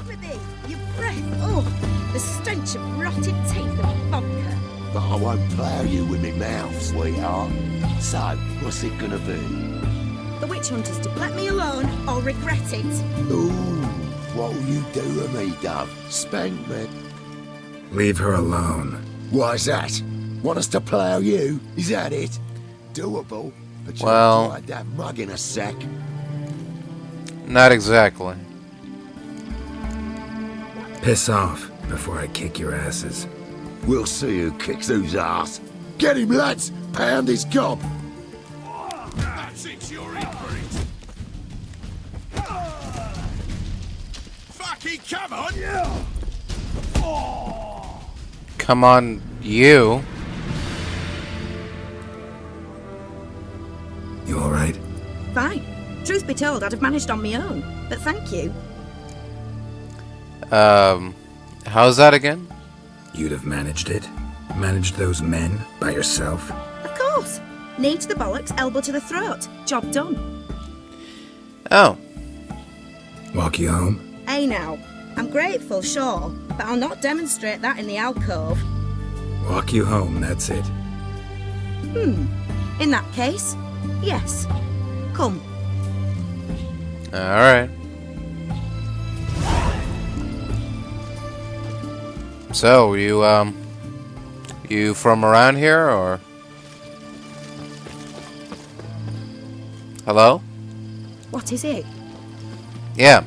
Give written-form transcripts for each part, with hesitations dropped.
with thee! Your breath! Oh, the stench of rotted teeth and vodka. But I won't plough you with me mouth, sweetheart. So, what's it gonna be? The witch hunters to let me alone or regret it. Ooh, what'll you do to me, Dove? Spank me? Leave her alone. Why's that? Want us to plough you? Is that it? Doable, but you'll Well, like that mug in a sec. not exactly. Piss off before I kick your asses. We'll see who kicks whose ass. Get him, lads! Pound his gob! That's it, you're in for it. Fucking come on! Come on, you. You alright? Fine. Truth be told, I'd have managed on my own. But thank you. How's that again? You'd have managed it? Managed those men by yourself? Of course. Knee to the bollocks, elbow to the throat. Job done. Oh. Walk you home? Hey now. I'm grateful, sure, but I'll not demonstrate that in the alcove. Walk you home, that's it. In that case, yes. Come. Alright. So, you from around here, or? Hello? What is it? Yeah.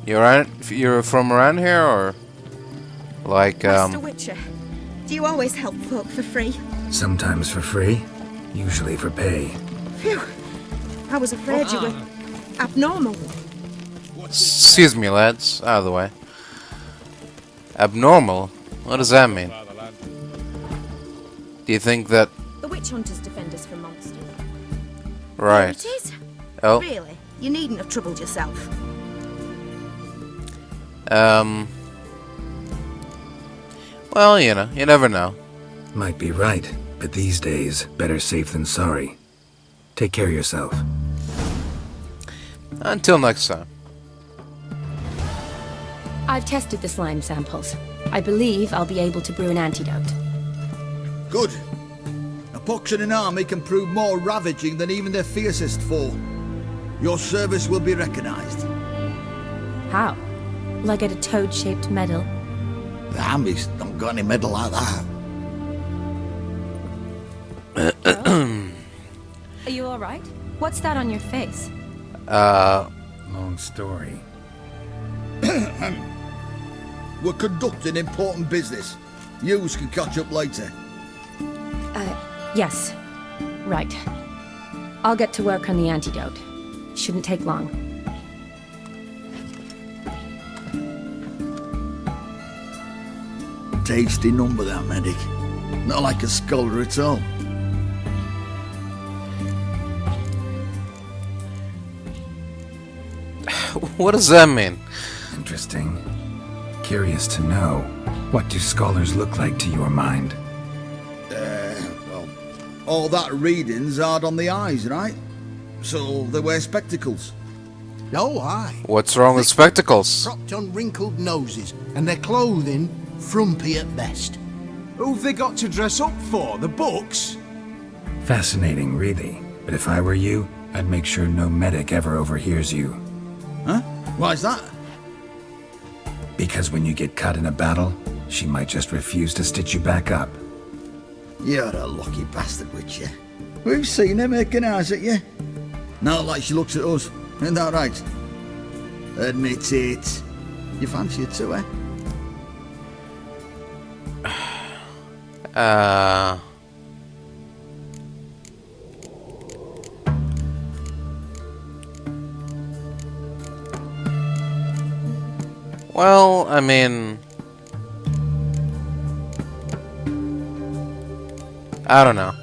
You're from around here, or? Like, Master Witcher, do you always help folk for free? Sometimes for free, usually for pay. Phew. I was afraid you were abnormal. excuse me, lads. Out of the way. Abnormal? What does that mean? Do you think that... The witch hunters defend us from monsters. Right. There it is. Oh. Really? You needn't have troubled yourself. Well, you know, you never know. Might be right, but these days, better safe than sorry. Take care of yourself. Until next time. I've tested the slime samples. I believe I'll be able to brew an antidote. Good. A pox in an army can prove more ravaging than even their fiercest foe. Your service will be recognized. How? Will I get a toad-shaped medal? The army's not got any medal like that. Are you alright? What's that on your face? Long story. We're conducting important business. Yous can catch up later. Yes. Right. I'll get to work on the antidote. Shouldn't take long. Tasty number, that medic. Not like a scholar at all. What does that mean? Interesting. Curious to know, what do scholars look like to your mind? Well, all that reading's hard on the eyes, right? So they wear spectacles. Oh, aye. What's wrong with spectacles? Propped on wrinkled noses, and their clothing frumpy at best. Who've they got to dress up for? The books? Fascinating, really. But if I were you, I'd make sure no medic ever overhears you. Huh? Why's that? Because when you get cut in a battle, she might just refuse to stitch you back up. You're a lucky bastard, Witcher. We've seen her making eyes at you. Not like she looks at us. Ain't that right? Admit it. You fancy her too, eh? Well, I mean... I don't know.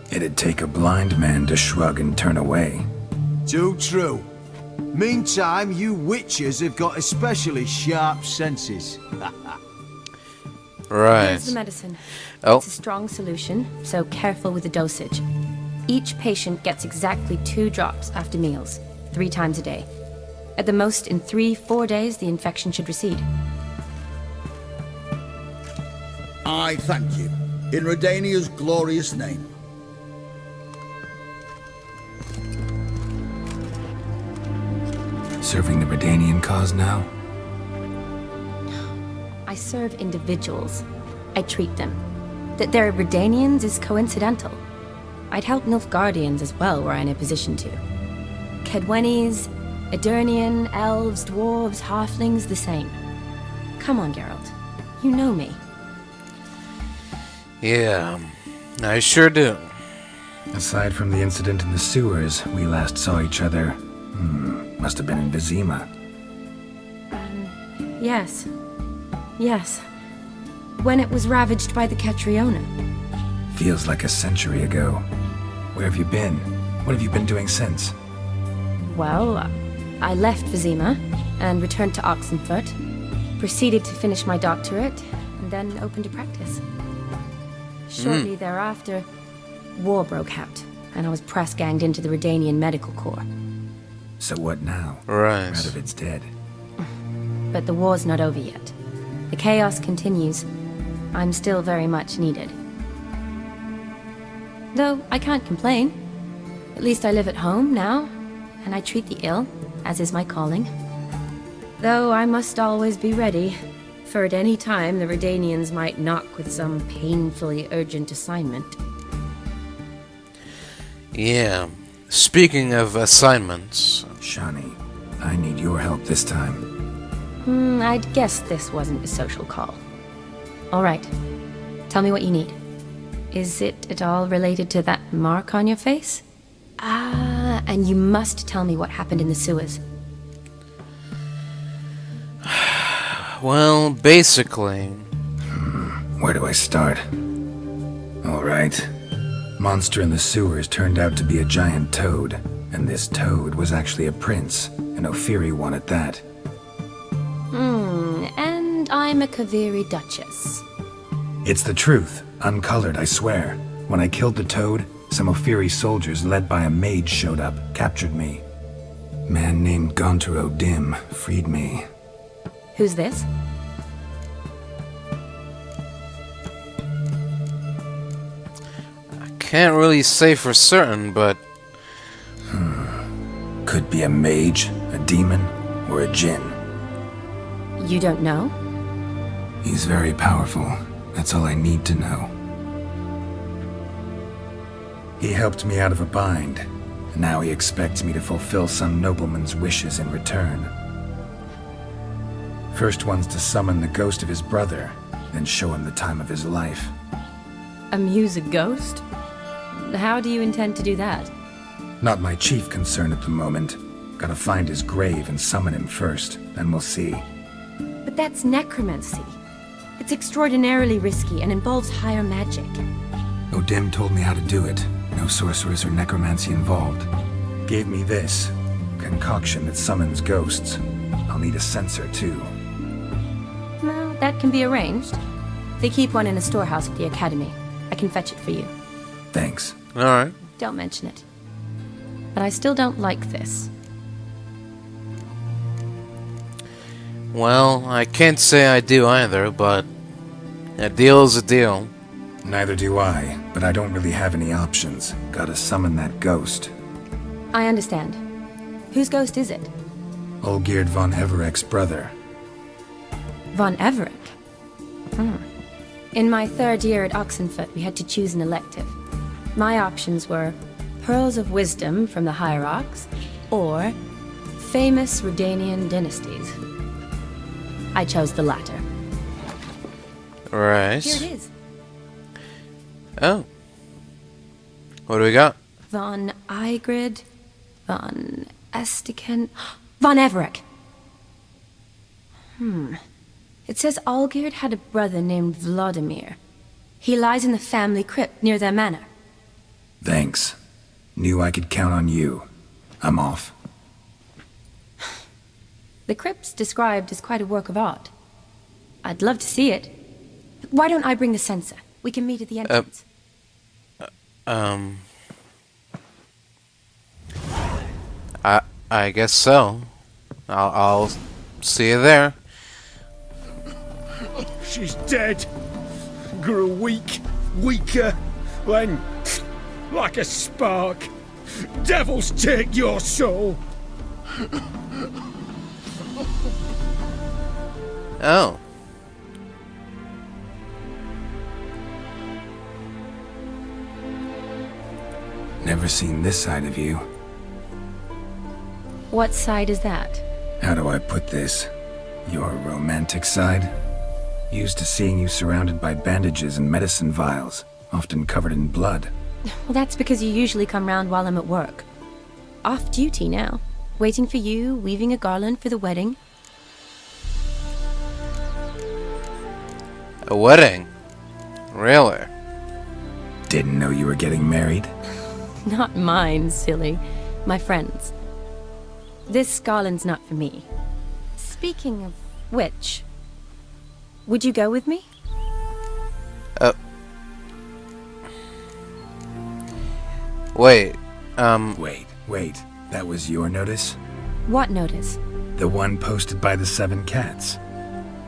It'd take a blind man to shrug and turn away. Too true. Meantime, you witches have got especially sharp senses. Right. Here's the medicine. Oh. It's a strong solution, so careful with the dosage. Each patient gets exactly 2 drops after meals, 3 times a day. At the most, in 3-4 days, the infection should recede. I thank you. In Redania's glorious name. Serving the Redanian cause now? I serve individuals. I treat them. That they're Redanians is coincidental. I'd help Nilfgaardians as well were I in a position to. Kedwenis, Edirnian, elves, dwarves, halflings, the same. Come on, Geralt. You know me. Yeah, I sure do. Aside from the incident in the sewers, we last saw each other. Must have been in Vizima. Yes. Yes. When it was ravaged by the Catriona. Feels like a century ago. Where have you been? What have you been doing since? Well, I left Vizima and returned to Oxenfoot. Proceeded to finish my doctorate, and then opened a practice. Shortly thereafter, war broke out, and I was press-ganged into the Redanian Medical Corps. So what now? Right. Radovit's dead. But the war's not over yet. The chaos continues. I'm still very much needed. Though I can't complain. At least I live at home now, and I treat the ill, as is my calling. Though I must always be ready, for at any time the Redanians might knock with some painfully urgent assignment. Yeah. Speaking of assignments... Shani, I need your help this time. I'd guess this wasn't a social call. All right. Tell me what you need. Is it at all related to that mark on your face? Ah, and you must tell me what happened in the sewers. Well, basically... Where do I start? Alright. Monster in the sewers turned out to be a giant toad, and this toad was actually a prince, an Ophiri one at that. And I'm a Kaviri Duchess. It's the truth, uncolored, I swear. When I killed the toad, some Ophiri soldiers led by a mage showed up, captured me. Man named Gontaro Dim freed me. Who's this? Can't really say for certain, but... Could be a mage, a demon, or a djinn. You don't know? He's very powerful. That's all I need to know. He helped me out of a bind, and now he expects me to fulfill some nobleman's wishes in return. First one's to summon the ghost of his brother, then show him the time of his life. Amuse a ghost? How do you intend to do that? Not my chief concern at the moment. Gotta find his grave and summon him first, then we'll see. But that's necromancy. It's extraordinarily risky and involves higher magic. Odim told me how to do it. No sorceress or necromancy involved. Gave me this concoction that summons ghosts. I'll need a censer too. Well, that can be arranged. They keep one in a storehouse at the academy. I can fetch it for you. Thanks. Alright. Don't mention it. But I still don't like this. Well, I can't say I do either, but... a deal is a deal. Neither do I, but I don't really have any options. Gotta summon that ghost. I understand. Whose ghost is it? Olgierd von Everek's brother. Von Everek? In my third year at Oxenfoot, we had to choose an elective. My options were Pearls of Wisdom from the Hierarchs, or Famous Redanian Dynasties. I chose the latter. Right. Here it is. Oh. What do we got? Von Igrid, Von Estiken, Von Everek. It says Olgierd had a brother named Vladimir. He lies in the family crypt near their manor. Thanks. Knew I could count on you. I'm off. The crypt's described as quite a work of art. I'd love to see it. Why don't I bring the censer? We can meet at the entrance. I guess so. I'll see you there. She's dead. Grew weak, weaker, then like a spark. Devils take your soul. Oh. Never seen this side of you. What side is that? How do I put this? Your romantic side? Used to seeing you surrounded by bandages and medicine vials, often covered in blood. Well, that's because you usually come round while I'm at work. Off duty now. Waiting for you, weaving a garland for the wedding. A wedding? Really? Didn't know you were getting married? Not mine, silly. My friend's. This garland's not for me. Speaking of which, would you go with me? Wait, Wait. That was your notice? What notice? The one posted by the 7 cats.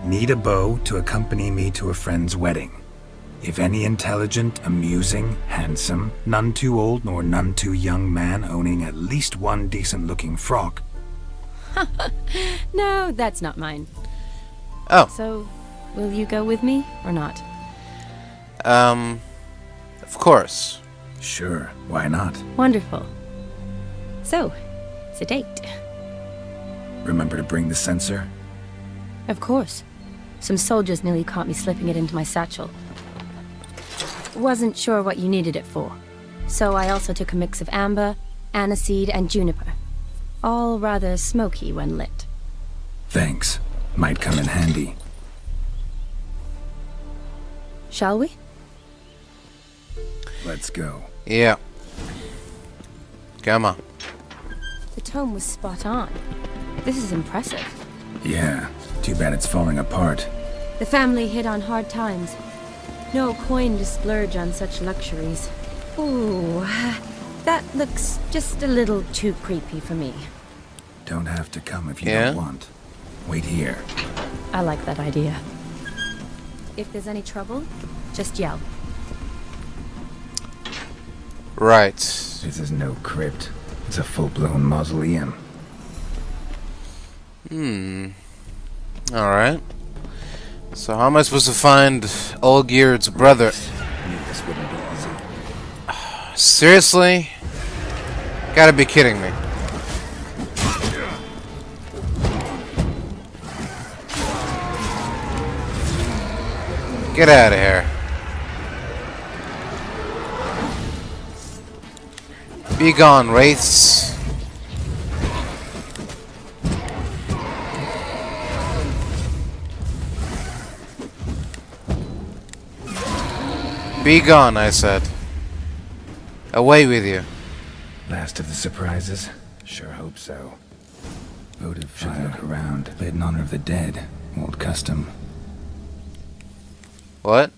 Need a beau to accompany me to a friend's wedding. If any intelligent, amusing, handsome, none too old nor none too young man owning at least one decent-looking frock. No, that's not mine. Oh. So, will you go with me or not? Of course. Sure, why not? Wonderful. So, it's a date. Remember to bring the censer? Of course. Some soldiers nearly caught me slipping it into my satchel. Wasn't sure what you needed it for, so I also took a mix of amber, aniseed, and juniper. All rather smoky when lit. Thanks. Might come in handy. Shall we? Let's go. Yeah. Come on. The tome was spot on. This is impressive. Yeah, too bad it's falling apart. The family hit on hard times. No coin to splurge on such luxuries. Ooh, that looks just a little too creepy for me. Don't have to come if you Yeah? don't want. Wait here. I like that idea. If there's any trouble, just yell. Right. This is no crypt. It's a full-blown mausoleum. Alright. So how am I supposed to find Olgierd's brother? Knew this wouldn't be easy. Seriously? Gotta be kidding me. Get out of here. Be gone, wraiths. Be gone, I said. Away with you. Last of the surprises? Sure hope so. Votive fire. Should look around. Lit in honor of the dead. Old custom. What?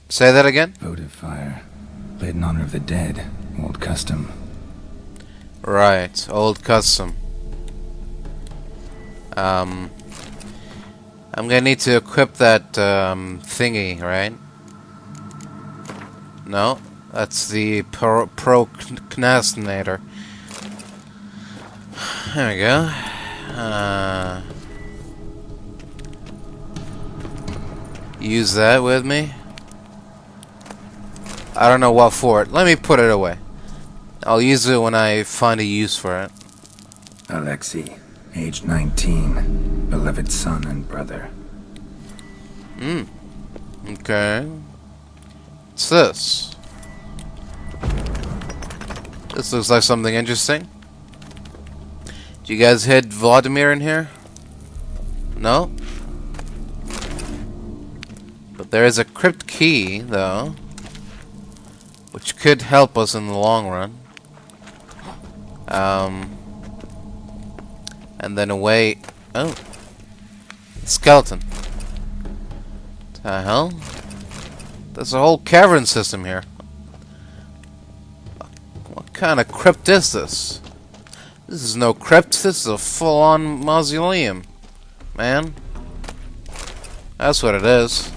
Say that again? Votive fire. Lit in honor of the dead. Old custom. Right, old custom. I'm gonna need to equip that thingy, right? No, that's the procrastinator. There we go. Use that with me. I don't know what for it. Let me put it away. I'll use it when I find a use for it. Alexei, age 19. Beloved son and brother. Okay. What's this? This looks like something interesting. Do you guys hit Vladimir in here? No? But there is a crypt key, though, which could help us in the long run. And then away. Oh, skeleton. The hell? There's a whole cavern system here. What kind of crypt is this? This This is no crypt, this is a full-on mausoleum, man. That's what it is.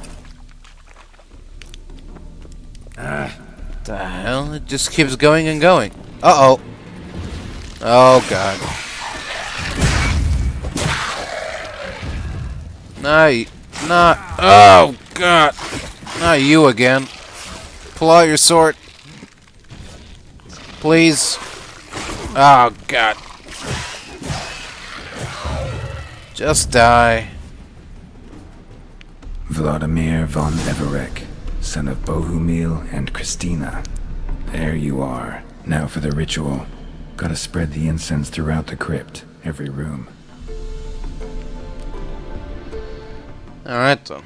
The hell? It just keeps going and going. Uh-oh. Oh, God. Oh, God. Not you again. Pull out your sword. Please. Oh, God. Just die. Vladimir von Everek, son of Bohumil and Christina. There you are. Now for the ritual. Gotta spread the incense throughout the crypt, every room. Alright then.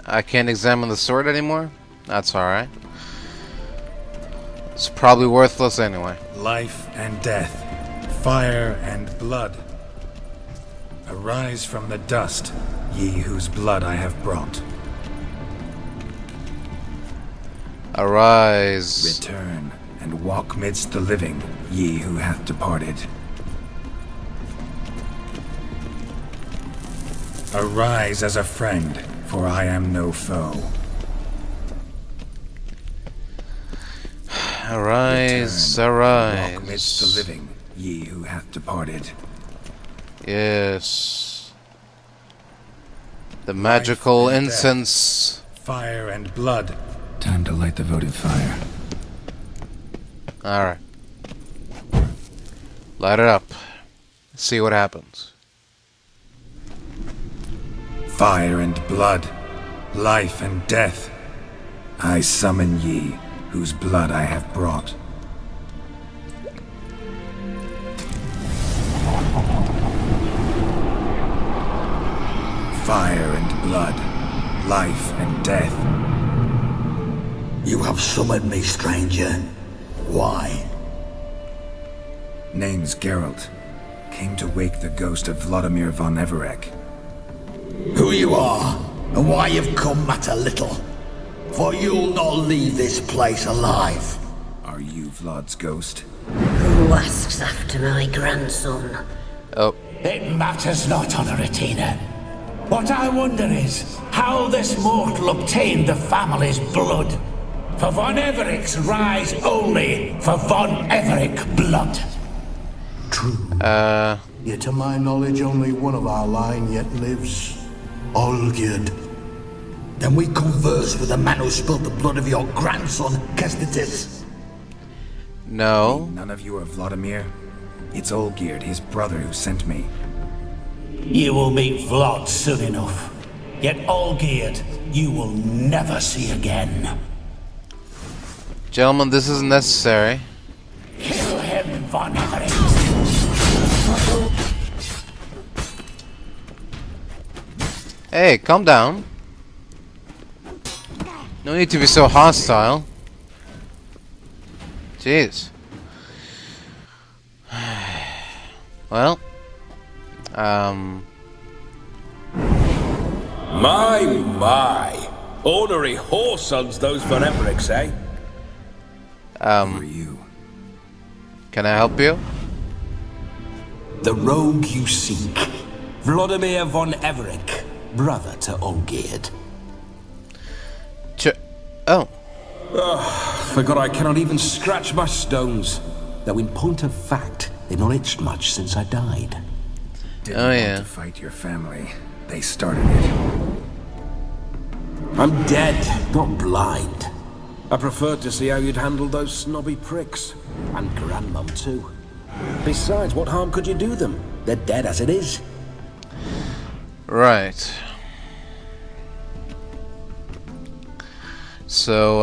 I can't examine the sword anymore? That's alright. It's probably worthless anyway. Life and death, fire and blood. Arise from the dust, ye whose blood I have brought. Arise. Return, and walk midst the living, ye who hath departed. Arise as a friend, for I am no foe. Arise, Return, arise. walk midst the living, ye who hath departed. Yes. The magical and incense. Fire and blood. Time to light the votive fire. Alright. Light it up. See what happens. Fire and blood, life and death. I summon ye, whose blood I have brought. Fire and blood, life and death. You have summoned me, stranger. Why? Name's Geralt. Came to wake the ghost of Vladimir von Everek. Who you are, and why you've come matter little. For you'll not leave this place alive. Are you Vlad's ghost? Who asks after my grandson? Oh. It matters not, Honoratina. What I wonder is how this mortal obtained the family's blood. For von Everek's rise only for von Everek blood. True. Yet to my knowledge, only one of our line yet lives. Olgierd. Then we converse with the man who spilled the blood of your grandson, Kestitis. No. None of you are Vladimir. It's Olgierd, his brother, who sent me. You will meet Vlad soon enough. Yet Olgierd, you will never see again. Gentlemen, this isn't necessary. Kill him, von Everek. Hey, calm down. No need to be so hostile. Jeez. Well. My. Ornery whoresons those von Evereks, eh? Who are you? Can I help you? The rogue you seek. Vladimir von Everek, brother to Olgierd. Forgot I cannot even scratch my stones. Though in point of fact, they've not itched much since I died. Didn't Oh, want yeah. to fight your family. They started it. I'm dead, not blind. I preferred to see how you'd handled those snobby pricks. And Grandmum too. Besides, what harm could you do them? They're dead as it is. Right. So,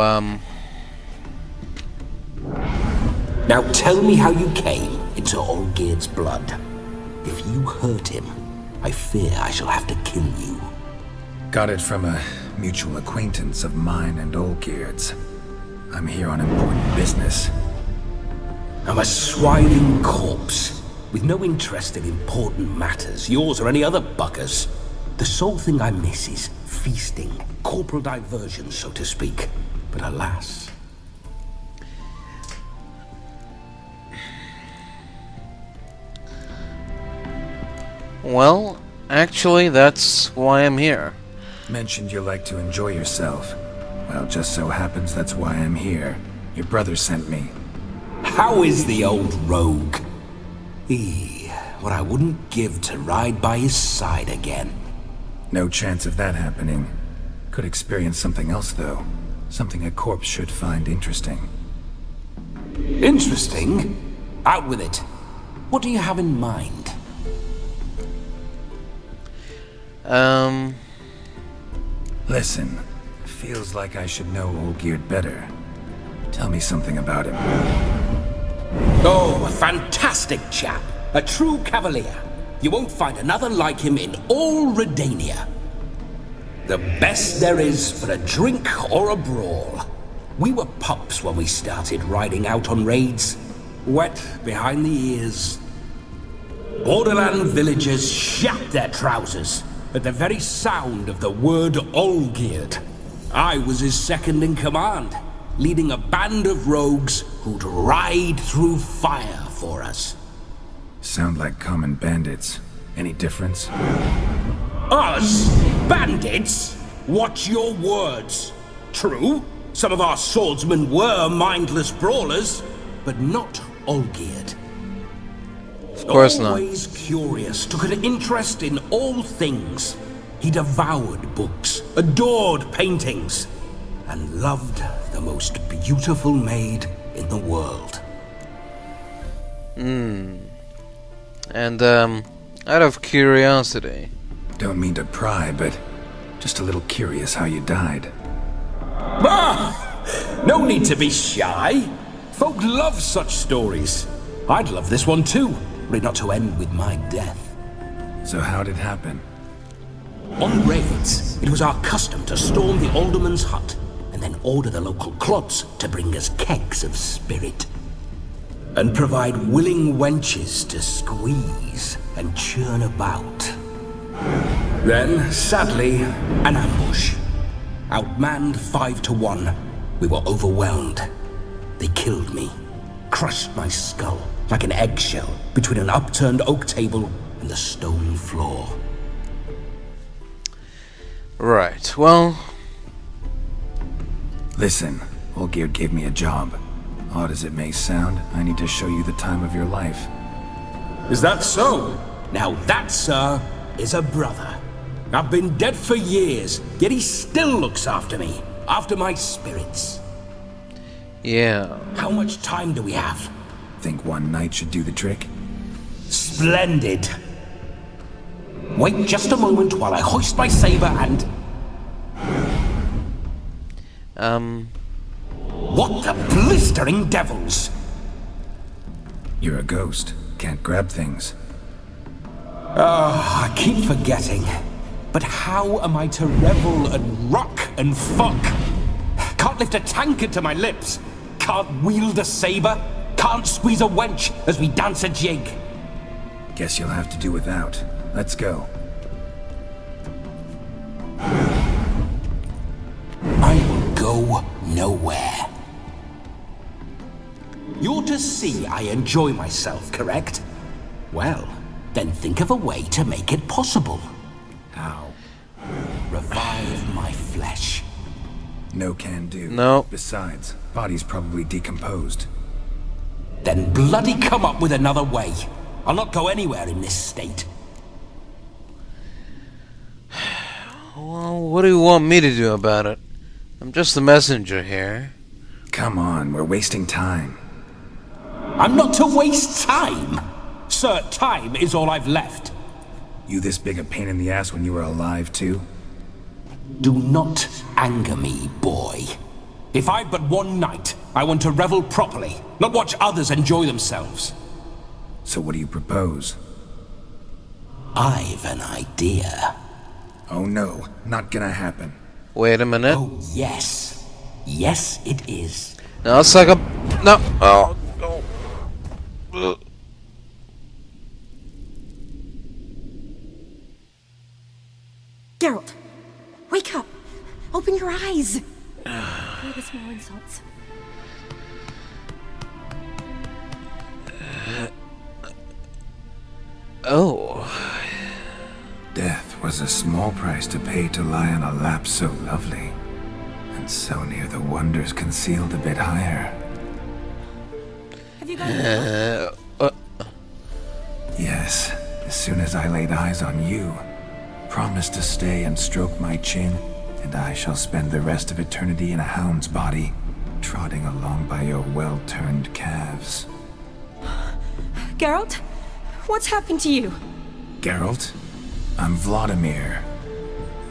Now tell me how you came into Olgierd's blood. If you hurt him, I fear I shall have to kill you. Got it from a mutual acquaintance of mine and Olgierd's. I'm here on important business. I'm a swiving corpse, with no interest in important matters, yours or any other buggers. The sole thing I miss is feasting, corporal diversion, so to speak. But alas... Well, actually, that's why I'm here. Mentioned you like to enjoy yourself. Well, just so happens that's why I'm here. Your brother sent me. How is the old rogue? What I wouldn't give to ride by his side again. No chance of that happening. Could experience something else, though. Something a corpse should find interesting. Interesting? Out with it. What do you have in mind? Listen, feels like I should know Olgierd better. Tell me something about him. Oh, a fantastic chap. A true cavalier. You won't find another like him in all Redania. The best there is for a drink or a brawl. We were pups when we started riding out on raids. Wet behind the ears. Borderland villagers shat their trousers at the very sound of the word Olgierd. I was his second in command, leading a band of rogues who'd ride through fire for us. Sound like common bandits. Any difference? Us? Bandits? Watch your words. True, some of our swordsmen were mindless brawlers, but not Olgierd. Of course not. Always curious, took an interest in all things. He devoured books, adored paintings, and loved the most beautiful maid in the world. And, out of curiosity. Don't mean to pry, but just a little curious how you died. No need to be shy. Folk love such stories. I'd love this one too, were it not to end with my death. So how'd it happen? On raids, it was our custom to storm the alderman's hut and then order the local clods to bring us kegs of spirit. And provide willing wenches to squeeze and churn about. Then, sadly, an ambush. Outmanned 5 to 1, we were overwhelmed. They killed me, crushed my skull like an eggshell between an upturned oak table and the stone floor. Right, well... Listen, Olgierd gave me a job. Odd as it may sound, I need to show you the time of your life. Is that so? Now that, sir, is a brother. I've been dead for years, yet he still looks after me, after my spirits. Yeah. How much time do we have? Think one night should do the trick? Splendid. Wait just a moment while I hoist my saber and... What the blistering devils? You're a ghost. Can't grab things. I keep forgetting. But how am I to revel and rock and fuck? Can't lift a tankard to my lips. Can't wield a saber. Can't squeeze a wench as we dance a jig. Guess you'll have to do without. Let's go. I will go nowhere. You're to see I enjoy myself, correct? Well, then think of a way to make it possible. How? Revive my flesh. No can do. No. Besides, body's probably decomposed. Then bloody come up with another way. I'll not go anywhere in this state. Well, what do you want me to do about it? I'm just the messenger here. Come on, we're wasting time. I'm not to waste time. Sir, time is all I've left. You this big a pain in the ass when you were alive, too? Do not anger me, boy. If I've but one night, I want to revel properly, not watch others enjoy themselves. So what do you propose? I've an idea. Oh no, not gonna happen. Wait a minute. Oh, yes. Yes, it is. No, it's like a... No. Oh, no. Geralt, wake up. Open your eyes. Hear the small insults. Oh. 'Twas a small price to pay to lie on a lap so lovely, and so near the wonders concealed a bit higher. Have you got Yes, as soon as I laid eyes on you, promise to stay and stroke my chin, and I shall spend the rest of eternity in a hound's body, trotting along by your well-turned calves. Geralt? What's happened to you? Geralt, I'm Vladimir.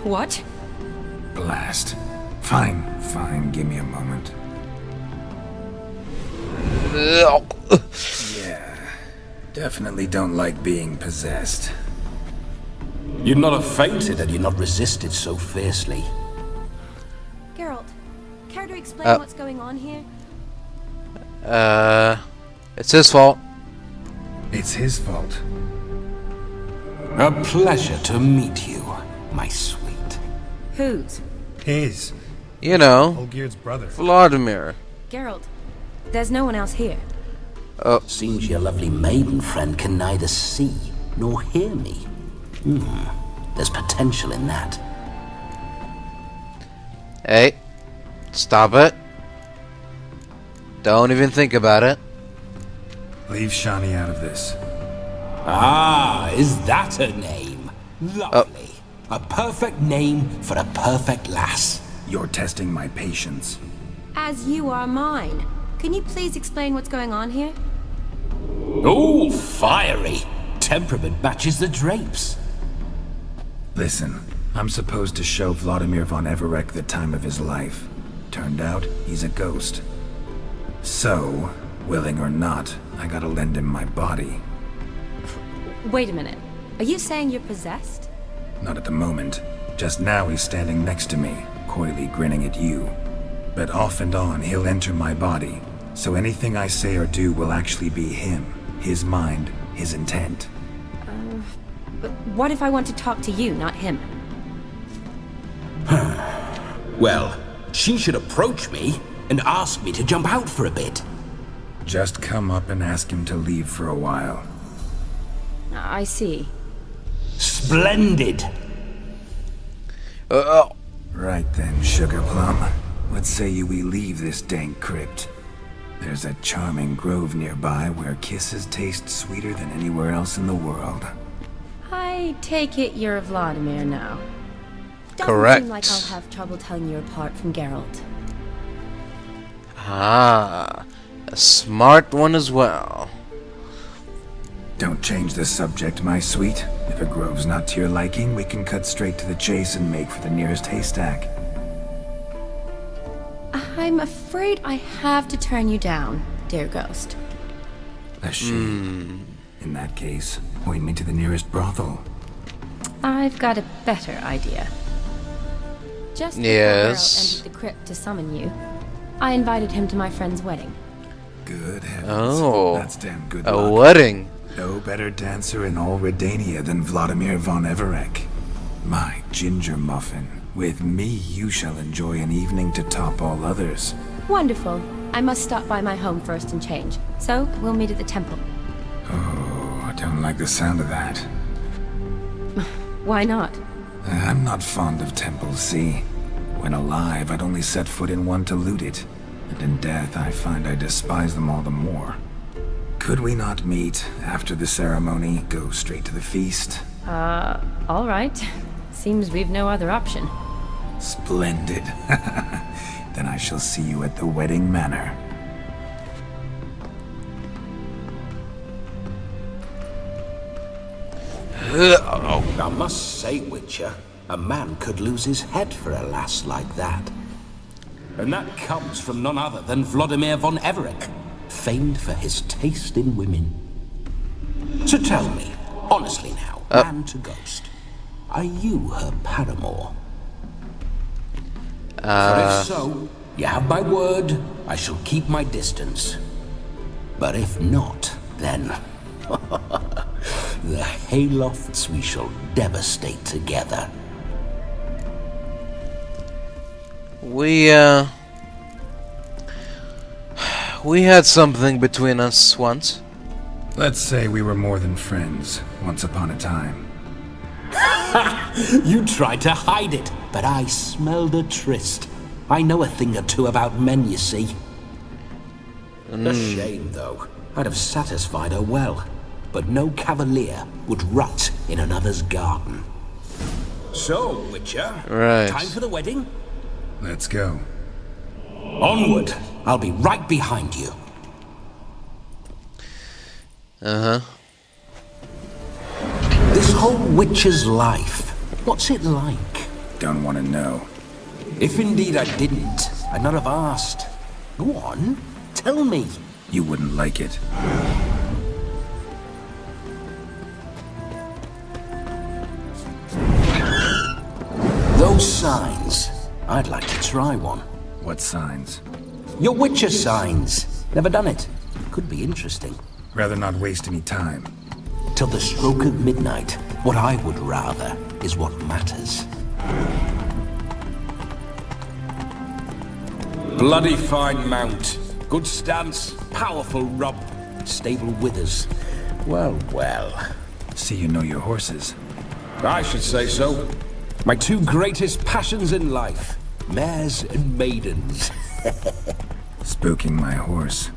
What? Blast. Fine, give me a moment. Yeah, definitely don't like being possessed. You'd not have fainted had you not resisted so fiercely. Geralt, care to explain what's going on here? It's his fault. It's his fault. A pleasure to meet you, my sweet. Whose? His. You know, Olgierd's brother. Vladimir. Geralt. There's no one else here. Seems your lovely maiden friend can neither see nor hear me. There's potential in that. Hey, stop it. Don't even think about it. Leave Shani out of this. Ah, is that her name? Lovely. A perfect name for a perfect lass. You're testing my patience. As you are mine. Can you please explain what's going on here? Oh, fiery. Temperament matches the drapes. Listen, I'm supposed to show Vladimir von Everec the time of his life. Turned out, he's a ghost. So, willing or not, I gotta lend him my body. Wait a minute. Are you saying you're possessed? Not at the moment. Just now he's standing next to me, coyly grinning at you. But off and on, he'll enter my body. So anything I say or do will actually be him. His mind, his intent. But what if I want to talk to you, not him? Well, she should approach me and ask me to jump out for a bit. Just come up and ask him to leave for a while. I see. Splendid. Right then, Sugar Plum. What say you we leave this dank crypt? There's a charming grove nearby where kisses taste sweeter than anywhere else in the world. I take it you're Vladimir now. Doesn't Correct. seem like I'll have trouble telling you apart from Geralt. Ah, a smart one as well. Don't change the subject, my sweet. If a grove's not to your liking, we can cut straight to the chase and make for the nearest haystack. I'm afraid I have to turn you down, dear ghost. A shame. In that case, point me to the nearest brothel. I've got a better idea. Just before Yes. Geralt entered the crypt to summon you, I invited him to my friend's wedding. Good heavens. Oh, That's damn good a luck. wedding. No better dancer in all Redania than Vladimir von Everec. My ginger muffin. With me, you shall enjoy an evening to top all others. Wonderful. I must stop by my home first and change. So, we'll meet at the temple. Oh, I don't like the sound of that. Why not? I'm not fond of temples, see? When alive, I'd only set foot in one to loot it. And in death, I find I despise them all the more. Could we not meet after the ceremony, go straight to the feast? All right. Seems we've no other option. Splendid. Then I shall see you at the wedding manor. I must say, Witcher, a man could lose his head for a lass like that. And that comes from none other than Vladimir von Everec, famed for his taste in women. So tell me, honestly now, man to ghost, are you her paramour? For if so, you have my word, I shall keep my distance. But if not, then the haylofts we shall devastate together. We had something between us once. Let's say we were more than friends, once upon a time. You tried to hide it, but I smelled a tryst. I know a thing or two about men, you see. A shame, though. I'd have satisfied her well. But no cavalier would rot in another's garden. So, Witcher, Right. time for the wedding? Let's go. Onward! I'll be right behind you. Uh-huh. This whole Witcher's life, what's it like? Don't want to know. If indeed I didn't, I'd not have asked. Go on, tell me. You wouldn't like it. Those signs, I'd like to try one. What signs? Your Witcher signs. Never done it. Could be interesting. Rather not waste any time. Till the stroke of midnight, what I would rather is what matters. Bloody fine mount. Good stance, powerful rub, stable withers. Well, well. See you know your horses. I should say so. My two greatest passions in life. Mares and maidens. Spooking my horse.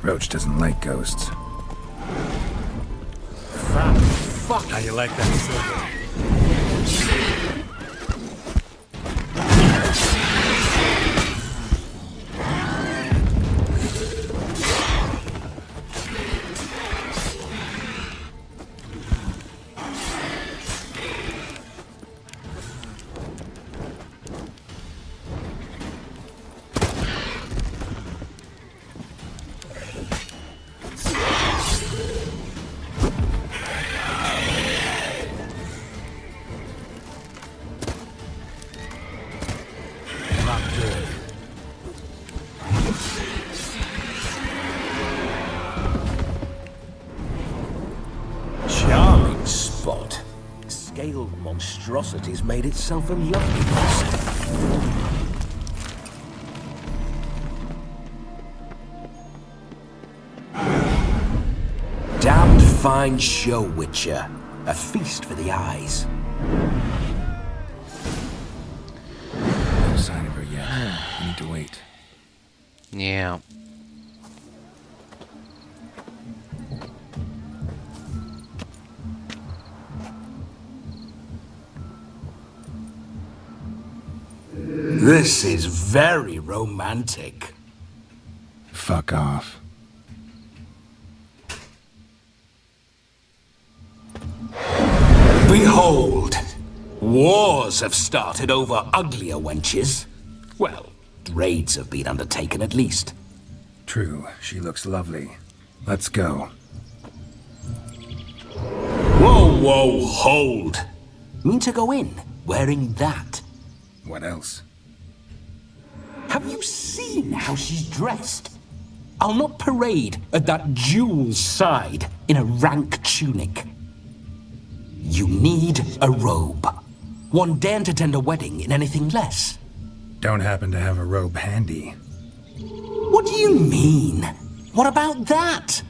Roach doesn't like ghosts. Fuck. How you like that silver? Charming spot. Scaled monstrosities made itself a lovely place. Damned fine show, Witcher. A feast for the eyes. No sign of her yet. I need to wait. Yeah. This is very romantic. Fuck off. Behold! Wars have started over uglier wenches. Well, raids have been undertaken at least. True, she looks lovely. Let's go. Whoa, whoa, hold! Mean to go in, wearing that? What else? Have you seen how she's dressed? I'll not parade at that jewel's side in a rank tunic. You need a robe. One daren't attend a wedding in anything less. Don't happen to have a robe handy. What do you mean? What about that?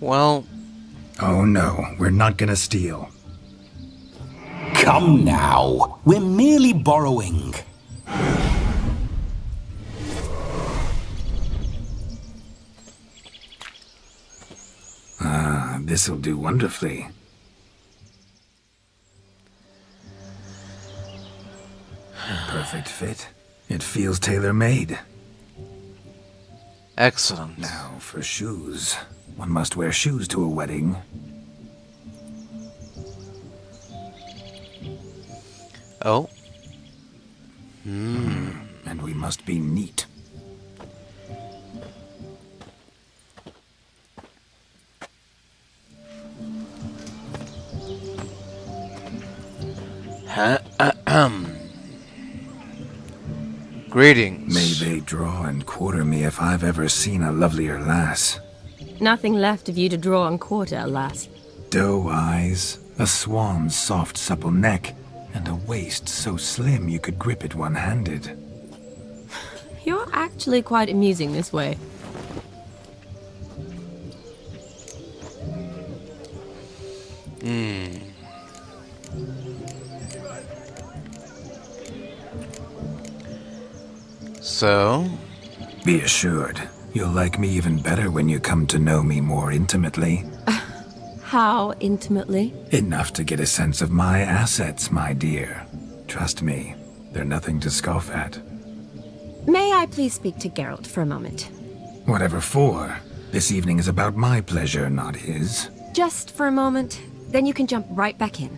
Well... Oh no, we're not gonna steal. Come now, we're merely borrowing. Ah, this'll do wonderfully. Perfect fit. It feels tailor-made. Excellent. Now, for shoes. One must wear shoes to a wedding. Oh. And we must be neat. Greetings. May they draw and quarter me if I've ever seen a lovelier lass. Nothing left of you to draw and quarter, alas. Doe eyes, a swan's soft supple neck, and a waist so slim you could grip it one-handed. You're actually quite amusing this way. So? Be assured, you'll like me even better when you come to know me more intimately. How intimately? Enough to get a sense of my assets, my dear. Trust me, they're nothing to scoff at. May I please speak to Geralt for a moment? Whatever for. This evening is about my pleasure, not his. Just for a moment, then you can jump right back in.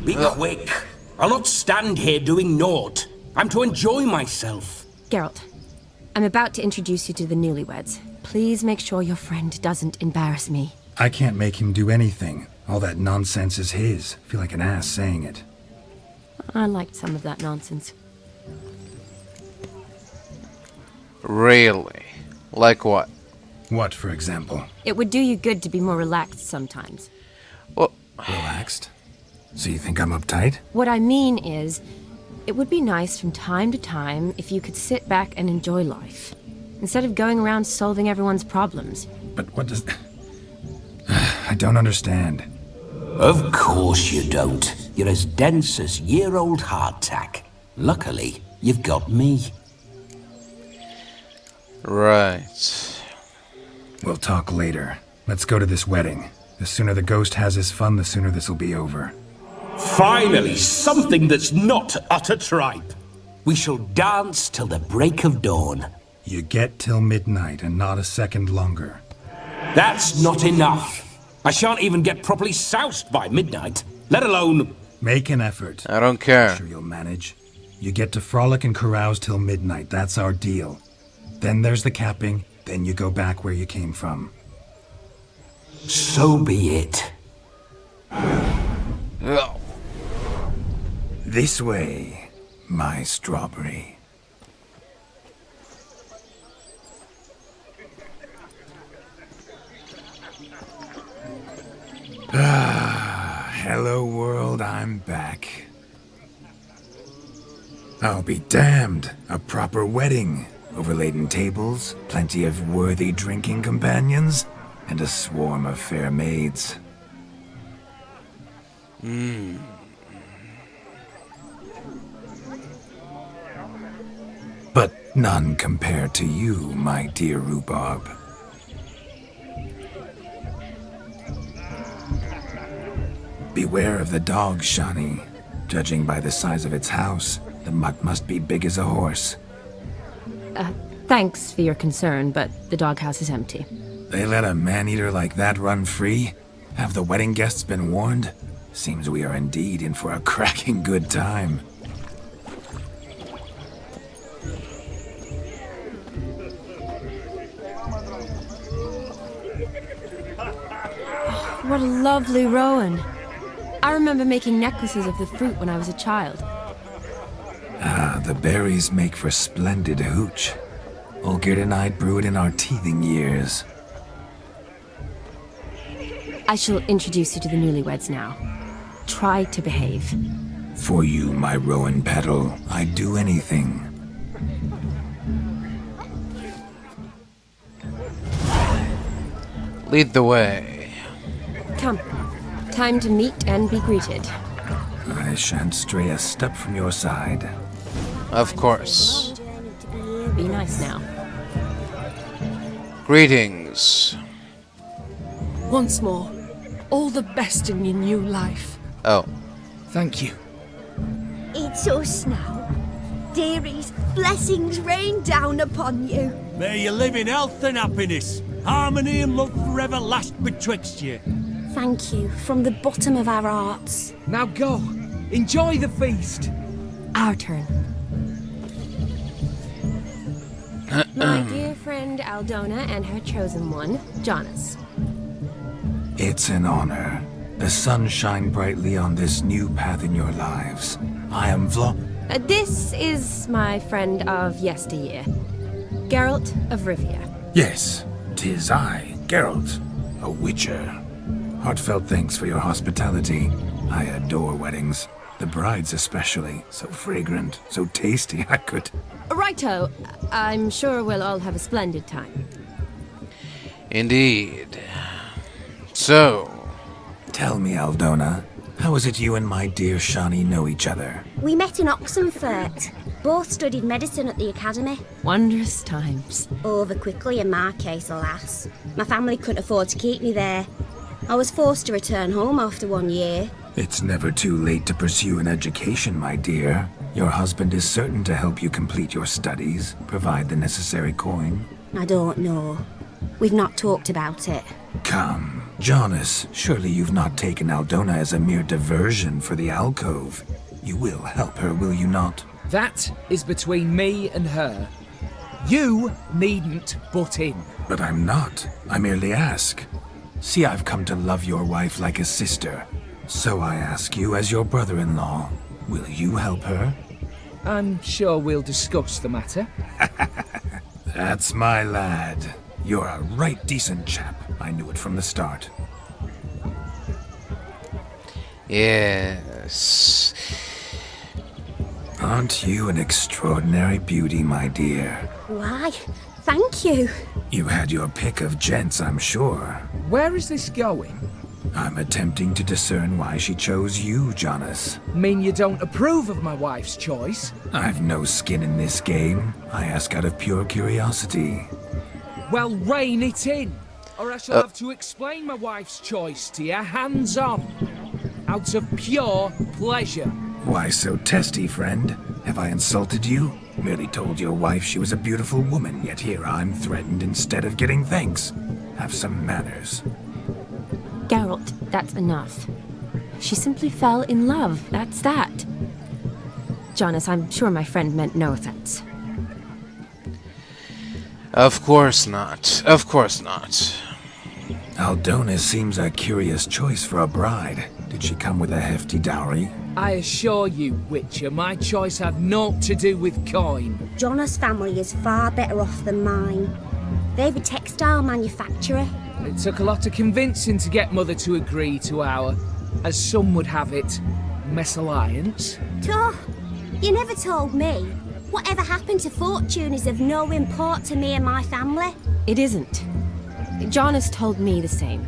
Be quick. I'll not stand here doing naught. I'm to enjoy myself. Geralt, I'm about to introduce you to the newlyweds. Please make sure your friend doesn't embarrass me. I can't make him do anything. All that nonsense is his. I feel like an ass saying it. I liked some of that nonsense. Really? Like what? What, for example? It would do you good to be more relaxed sometimes. Well, relaxed? So you think I'm uptight? What I mean is, it would be nice from time to time if you could sit back and enjoy life, instead of going around solving everyone's problems. But what does... I don't understand. Of course you don't. You're as dense as year-old hardtack. Luckily, you've got me. Right. We'll talk later. Let's go to this wedding. The sooner the ghost has his fun, the sooner this'll be over. Finally, something that's not utter tripe. We shall dance till the break of dawn. You get till midnight and not a second longer. That's not enough. I shan't even get properly soused by midnight, let alone... Make an effort. I don't care. I'm sure you'll manage. You get to frolic and carouse till midnight. That's our deal. Then there's the capping. Then you go back where you came from. So be it. This way, my strawberry. Hello world, I'm back. I'll be damned. A proper wedding. Overladen tables, plenty of worthy drinking companions, and a swarm of fair maids. But none compared to you, my dear rhubarb. Beware of the dog, Shani. Judging by the size of its house, the mutt must be big as a horse. Thanks for your concern, but the doghouse is empty. They let a man-eater like that run free? Have the wedding guests been warned? Seems we are indeed in for a cracking good time. What a lovely rowan. I remember making necklaces of the fruit when I was a child. Ah, the berries make for splendid hooch. Olgierd and I brew it in our teething years. I shall introduce you to the newlyweds now. Try to behave. For you, my rowan petal, I'd do anything. Lead the way. Come. Time to meet and be greeted. I shan't stray a step from your side. Of course. Be nice now. Greetings. Once more, all the best in your new life. Oh. Thank you. It's us now. Dearies, blessings rain down upon you. May you live in health and happiness. Harmony and love forever last betwixt you. Thank you from the bottom of our hearts. Now go. Enjoy the feast. Our turn. My dear friend Aldona and her chosen one, Jonas. It's an honor. The sun shine brightly on this new path in your lives. I am This is my friend of yesteryear, Geralt of Rivia. Yes, 'tis I, Geralt, a witcher. Heartfelt thanks for your hospitality. I adore weddings. The brides especially. So fragrant, so tasty, I could... Righto. I'm sure we'll all have a splendid time. Indeed. So... Tell me, Aldona, how is it you and my dear Shani know each other? We met in Oxenfurt. Both studied medicine at the academy. Wondrous times. Over quickly in my case, alas. My family couldn't afford to keep me there. I was forced to return home after 1 year. It's never too late to pursue an education, my dear. Your husband is certain to help you complete your studies, provide the necessary coin. I don't know. We've not talked about it. Come, Jonas, surely you've not taken Aldona as a mere diversion for the alcove. You will help her, will you not? That is between me and her. You needn't butt in. But I'm not. I merely ask. See, I've come to love your wife like a sister. So I ask you, as your brother-in-law, will you help her? I'm sure we'll discuss the matter. That's my lad. You're a right decent chap. I knew it from the start. Yes. Aren't you an extraordinary beauty, my dear? Why, thank you. You had your pick of gents, I'm sure. Where is this going? I'm attempting to discern why she chose you, Jonas. Mean you don't approve of my wife's choice? I've no skin in this game. I ask out of pure curiosity. Well, rein it in, or I shall have to explain my wife's choice to you hands-on. Out of pure pleasure. Why so testy, friend? Have I insulted you? Merely told your wife she was a beautiful woman, yet here I'm threatened instead of getting thanks. Have some manners. Geralt, that's enough. She simply fell in love, that's that. Jonas, I'm sure my friend meant no offense. Of course not. Of course not. Aldona seems a curious choice for a bride. Did she come with a hefty dowry? I assure you, Witcher, my choice had naught to do with coin. Jonas' family is far better off than mine. They've a textile manufactory. It took a lot of convincing to get Mother to agree to our, as some would have it, mesalliance. Toh, you never told me. Whatever happened to fortune is of no import to me and my family. It isn't. Jonas told me the same.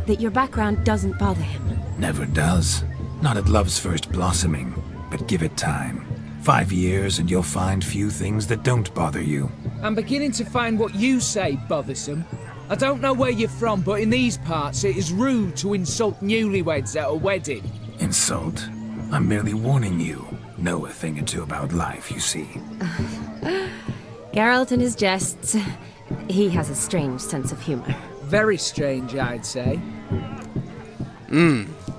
That your background doesn't bother him. Never does. Not at love's first blossoming. But give it time. 5 years and you'll find few things that don't bother you. I'm beginning to find what you say bothersome. I don't know where you're from, but in these parts it is rude to insult newlyweds at a wedding. Insult? I'm merely warning you. Know a thing or two about life, you see. Geralt and his jests. He has a strange sense of humor. Very strange, I'd say.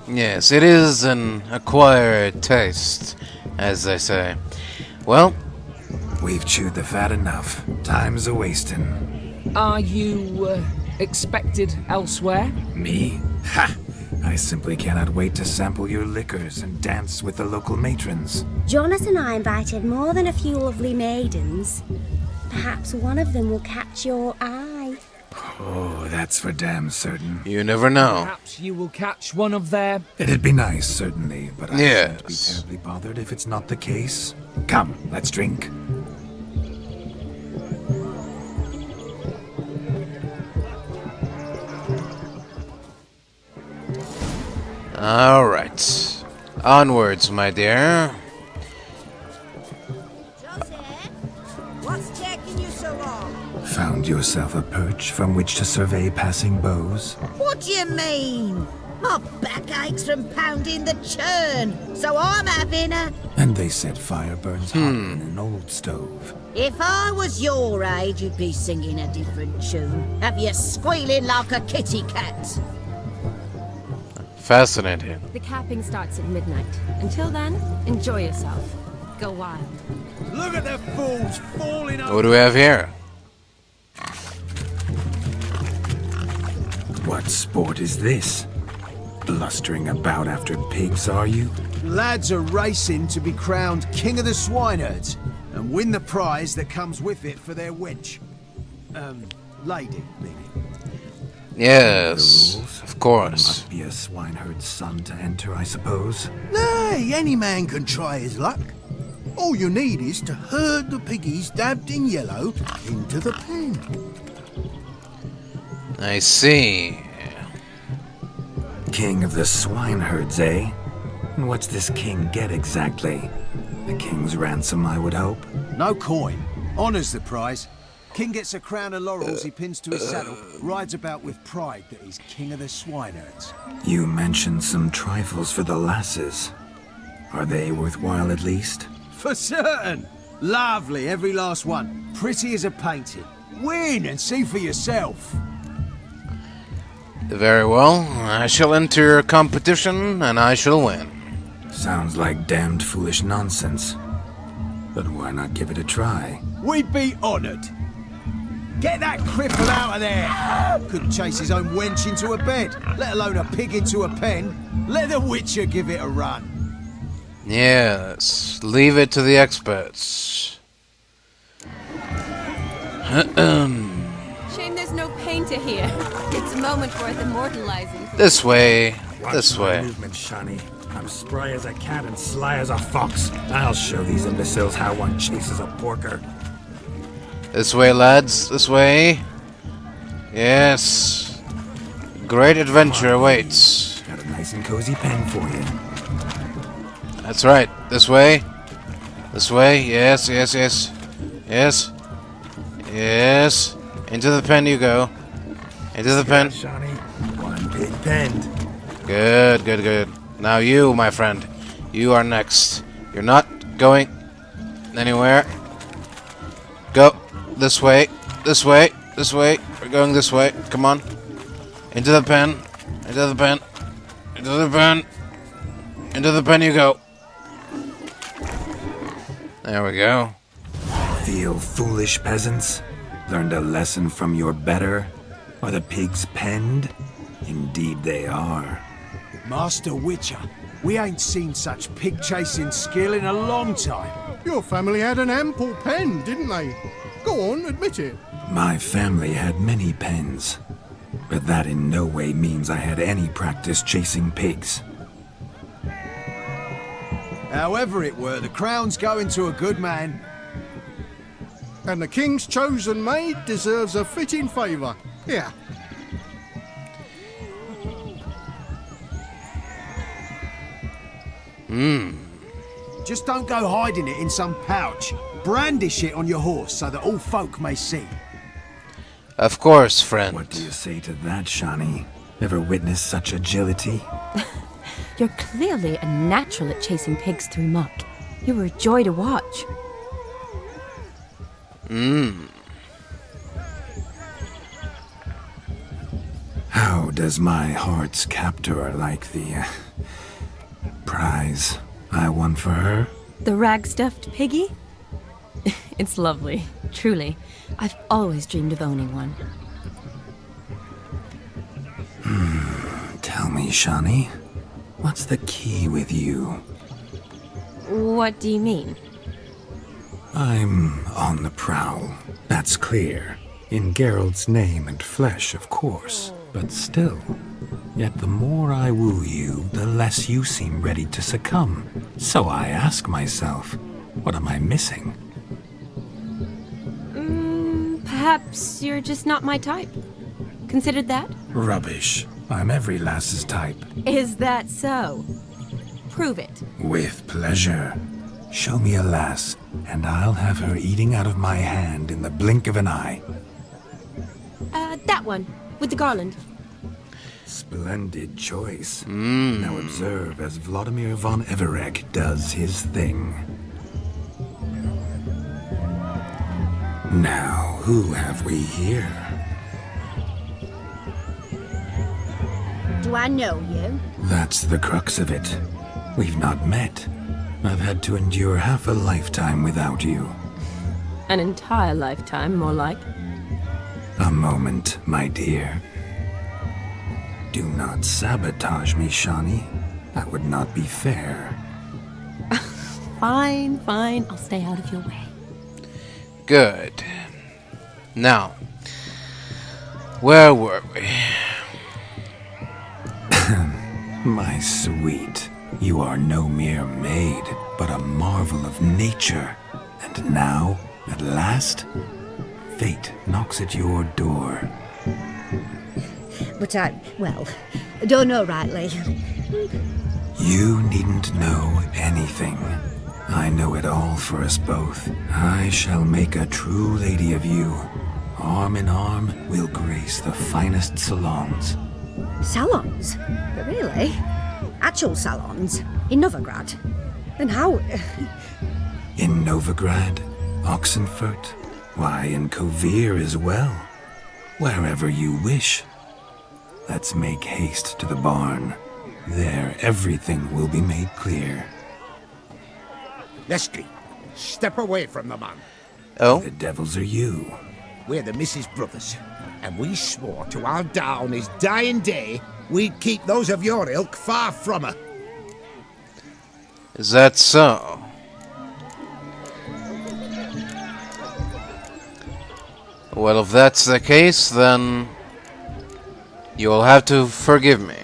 Yes, it is an acquired taste, as they say. Well, we've chewed the fat enough. Time's a-wasting. Are you, expected elsewhere? Me? Ha! I simply cannot wait to sample your liquors and dance with the local matrons. Jonas and I invited more than a few lovely maidens. Perhaps one of them will catch your eye. Oh, that's for damn certain. You never know. Perhaps you will catch one of their... It'd be nice, certainly, but I won't be terribly bothered if it's not the case. Come, let's drink. Alright. Onwards, my dear. What's taking you so long? Found yourself a perch from which to survey passing beaux? What do you mean? My back aches from pounding the churn, so I'm having a... And they said fire burns hotter than an old stove. If I was your age, you'd be singing a different tune. Have you squealing like a kitty cat? Fascinating. The capping starts at midnight. Until then, enjoy yourself. Go wild. Look at the fools falling over. What do we have here? What sport is this? Blustering about after pigs, are you? Lads are racing to be crowned king of the swineherds and win the prize that comes with it for their wench. Lady, maybe. Yes, of course. Must be a swineherd's son to enter, I suppose. Nay, any man can try his luck. All you need is to herd the piggies dabbed in yellow into the pen. I see. King of the swineherds, eh? And what's this king get exactly? The king's ransom, I would hope. No coin. Honour's the prize. King gets a crown of laurels he pins to his saddle, rides about with pride that he's king of the swineherds. You mentioned some trifles for the lasses. Are they worthwhile at least? For certain. Lovely, every last one. Pretty as a painting. Win and see for yourself. Very well. I shall enter a competition, and I shall win. Sounds like damned foolish nonsense. But why not give it a try? We'd be honoured. Get that cripple out of there! Couldn't chase his own wench into a bed, let alone a pig into a pen. Let the Witcher give it a run. Yes, leave it to the experts. Shame there's no painter here. It's a moment worth immortalizing. This way, this Watch my way. movement, Shani. I'm spry as a cat and sly as a fox. I'll show these imbeciles how one chases a porker. This way, lads, this way. Yes. Great adventure awaits. Got a nice and cozy pen for you. That's right. This way. This way. Yes, yes, yes. Yes. Yes. Into the pen you go. Into the pen. Shani. One big pen. Good, good, good. Now you, my friend. You are next. You're not going anywhere. Go. This way. This way. This way. We're going this way. Come on. Into the pen. Into the pen. Into the pen. Into the pen you go. There we go. Feel foolish, peasants? Learned a lesson from your better? Are the pigs penned? Indeed they are. Master Witcher, we ain't seen such pig-chasing skill in a long time. Your family had an ample pen, didn't they? Go on, admit it. My family had many pens, but that in no way means I had any practice chasing pigs. However it were, the crown's going to a good man. And the king's chosen maid deserves a fitting favour. Here. Just don't go hiding it in some pouch. Brandish it on your horse so that all folk may see. Of course, friend. What do you say to that, Shani? Ever witnessed such agility? You're clearly a natural at chasing pigs through muck. You were a joy to watch. How does my heart's captor like the prize I won for her? The rag-stuffed piggy? It's lovely, truly. I've always dreamed of owning one. Tell me, Shani, what's the key with you? What do you mean? I'm on the prowl, that's clear. In Geralt's name and flesh, of course, but still. Yet the more I woo you, the less you seem ready to succumb. So I ask myself, what am I missing? Perhaps you're just not my type. Considered that? Rubbish. I'm every lass's type. Is that so? Prove it. With pleasure. Show me a lass, and I'll have her eating out of my hand in the blink of an eye. That one, with the garland. Splendid choice. Now observe as Vladimir von Everegg does his thing. Now, who have we here? Do I know you? That's the crux of it. We've not met. I've had to endure half a lifetime without you. An entire lifetime, more like. A moment, my dear. Do not sabotage me, Shani. That would not be fair. Fine, fine. I'll stay out of your way. Good. Now, where were we? My sweet, you are no mere maid, but a marvel of nature. And now, at last, fate knocks at your door. But I don't know rightly. You needn't know anything. I know it all for us both. I shall make a true lady of you. Arm in arm, we'll grace the finest salons. Salons? Really? Actual salons? In Novigrad? And how? In Novigrad, Oxenfurt, why, in Kovir as well. Wherever you wish. Let's make haste to the barn. There, everything will be made clear. Lesky, step away from the man. Oh? The devils are you. We're the Mrs. Brothers, and we swore to our Da on his dying day we'd keep those of your ilk far from her. Is that so? Well, if that's the case, then you'll have to forgive me.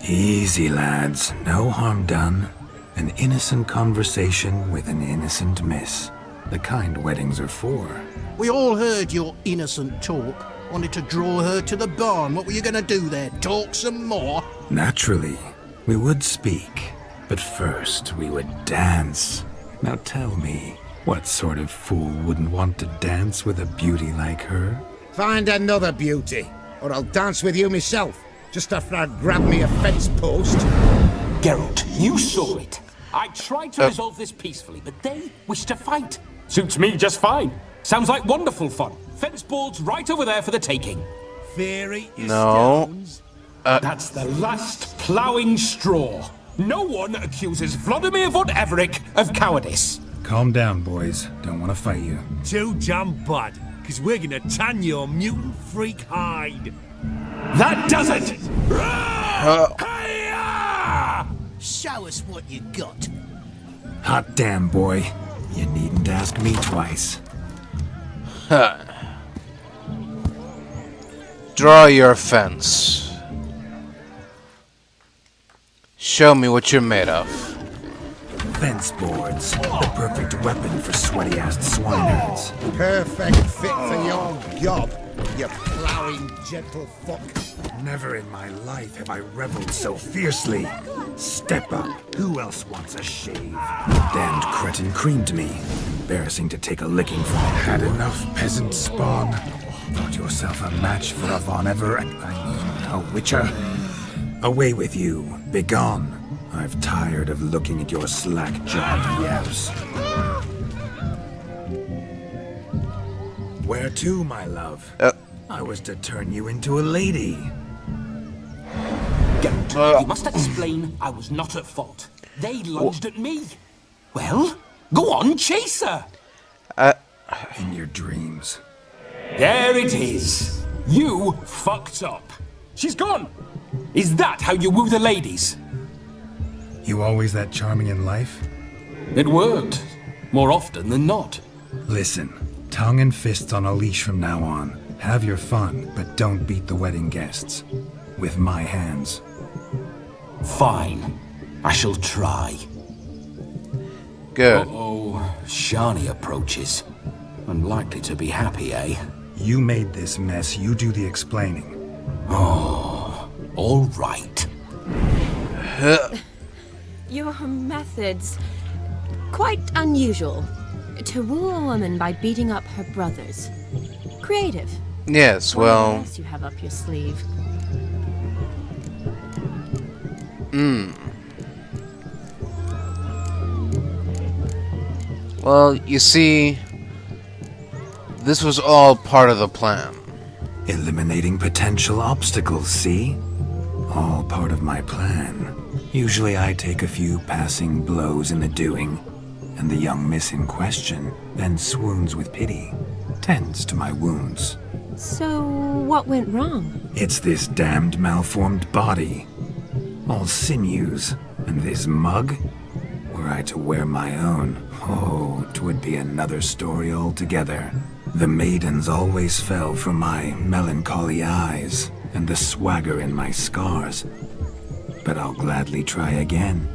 Easy, lads. No harm done. An innocent conversation with an innocent miss. The kind weddings are for. We all heard your innocent talk. Wanted to draw her to the barn. What were you going to do there? Talk some more? Naturally, we would speak. But first, we would dance. Now tell me, what sort of fool wouldn't want to dance with a beauty like her? Find another beauty, or I'll dance with you myself, just after I'd grab me a fence post. Geralt, you saw it. I tried to resolve this peacefully, but they wish to fight. Suits me just fine. Sounds like wonderful fun. Fence boards right over there for the taking. Fairy No. That's the last ploughing straw. No one accuses Vladimir von Everett of cowardice. Calm down, boys. Don't want to fight you. Too damn bad, because we're gonna tan your mutant freak hide. That does it! Show us what you got. Hot damn, boy. You needn't ask me twice. Draw your fence. Show me what you're made of. Fence boards. The perfect weapon for sweaty-assed swineherds. Perfect fit for your gob, you ploughing gentle fuck. Never in my life have I reveled so fiercely. Step up. Who else wants a shave? Damned cretin creamed me. Embarrassing to take a licking from. Had enough, peasant spawn. Thought yourself a match for a Von Everett. A witcher. Away with you. Begone. I've tired of looking at your slack-jawed yaps. Where to, my love? I was to turn you into a lady. Geralt, you must explain I was not at fault. They lunged at me. Well, go on, chase her. In your dreams. There it is. You fucked up. She's gone. Is that how you woo the ladies? You always that charming in life? It worked. More often than not. Listen, tongue and fists on a leash from now on. Have your fun, but don't beat the wedding guests. With my hands. Fine. I shall try. Good. Uh-oh. Shani approaches. Unlikely to be happy, eh? You made this mess, you do the explaining. Oh, all right. Your methods... quite unusual. To woo a woman by beating up her brothers. Creative. Yes, What well... else you have up your sleeve? Well, you see... This was all part of the plan. Eliminating potential obstacles, see? All part of my plan. Usually I take a few passing blows in the doing, and the young miss in question then swoons with pity, tends to my wounds. So, what went wrong? It's this damned malformed body. All sinews, and this mug? Were I to wear my own, oh, 'twould be another story altogether. The maidens always fell for my melancholy eyes, and the swagger in my scars. but I'll gladly try again.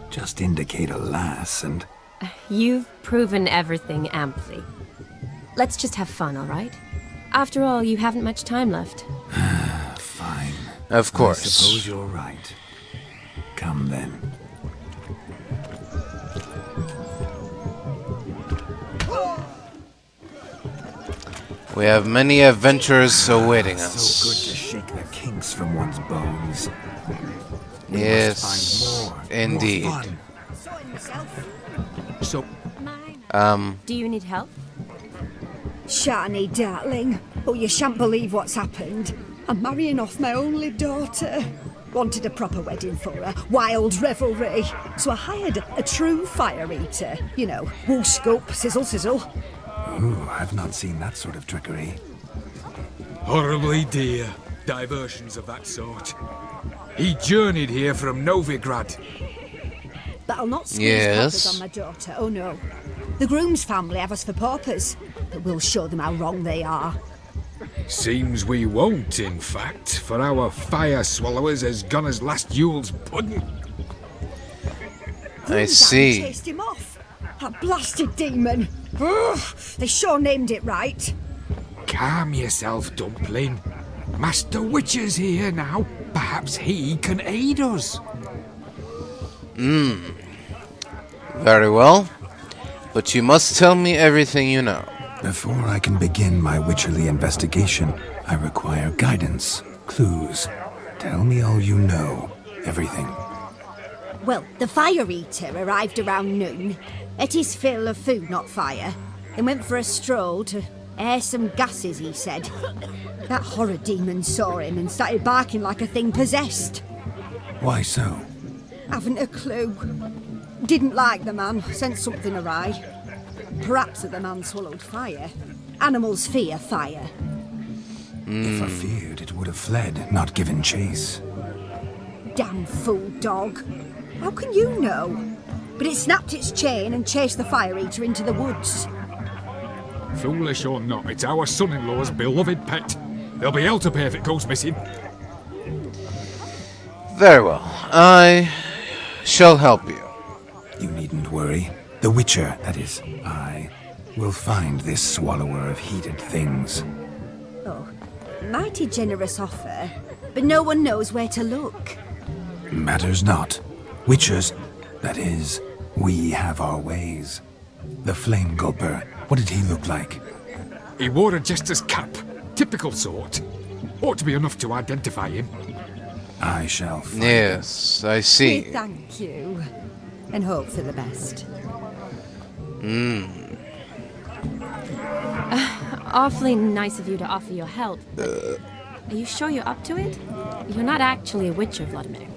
Just indicate a lass and... You've proven everything amply. Let's just have fun, all right? After all, you haven't much time left. Fine. Of course. I suppose you're right. Come then. We have many adventures awaiting us. So good to shake the kinks from one's bones. Yes, indeed. So, Do you need help? Shani, darling. Oh, you shan't believe what's happened. I'm marrying off my only daughter. Wanted a proper wedding for her. Wild revelry. So I hired a true fire eater. You know, wool scope, sizzle, sizzle. Ooh, I've not seen that sort of trickery. Horribly dear diversions of that sort. He journeyed here from Novigrad. But I'll not squeeze Yes. paupers on my daughter, oh no. The groom's family have us for paupers, but we'll show them how wrong they are. Seems we won't, in fact, for our fire swallowers has gone as last Yule's pudding. I see. Chased him off. That blasted demon. Ugh, they sure named it right. Calm yourself, Dumpling. Master Witcher's here now. Perhaps he can aid us. Very well. But you must tell me everything you know. Before I can begin my witcherly investigation, I require guidance, clues. Tell me all you know. Everything. Well, the fire eater arrived around noon, ate his fill of food, not fire, then went for a stroll to air some gases, he said. That horror demon saw him and started barking like a thing possessed. Why so? Haven't a clue. Didn't like the man, sensed something awry. Perhaps that the man swallowed fire. Animals fear fire. If I feared, it would have fled, not given chase. Damn fool dog. How can you know? But it snapped its chain and chased the fire eater into the woods. Foolish or not, it's our son-in-law's beloved pet. There'll be hell to pay if it goes missing. Very well. I shall help you. You needn't worry. The Witcher, that is, I, will find this swallower of heated things. Oh, mighty generous offer, but no one knows where to look. Matters not. Witchers, that is, we have our ways. The Flame Gulper, what did he look like? He wore a jester's cap. Typical sort. Ought to be enough to identify him. I shall find Yes, I see. Thank you, and hope for the best. Awfully nice of you to offer your help. Are you sure you're up to it? You're not actually a witcher, Vladimir.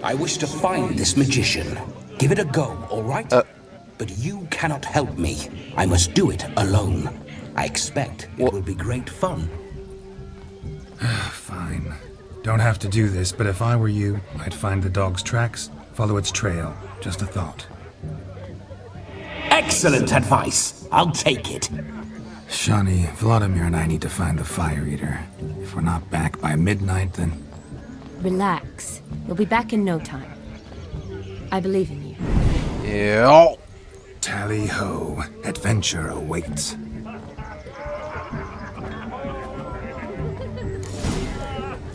I wish to find this magician. Give it a go, all right? But you cannot help me. I must do it alone. I expect it will be great fun. Fine. Don't have to do this, but if I were you, I'd find the dog's tracks, follow its trail. Just a thought. Excellent advice. I'll take it. Shani, Vladimir and I need to find the fire eater. If we're not back by midnight, then... Relax. You'll be back in no time. I believe in you. Yeah. Tally-ho. Adventure awaits.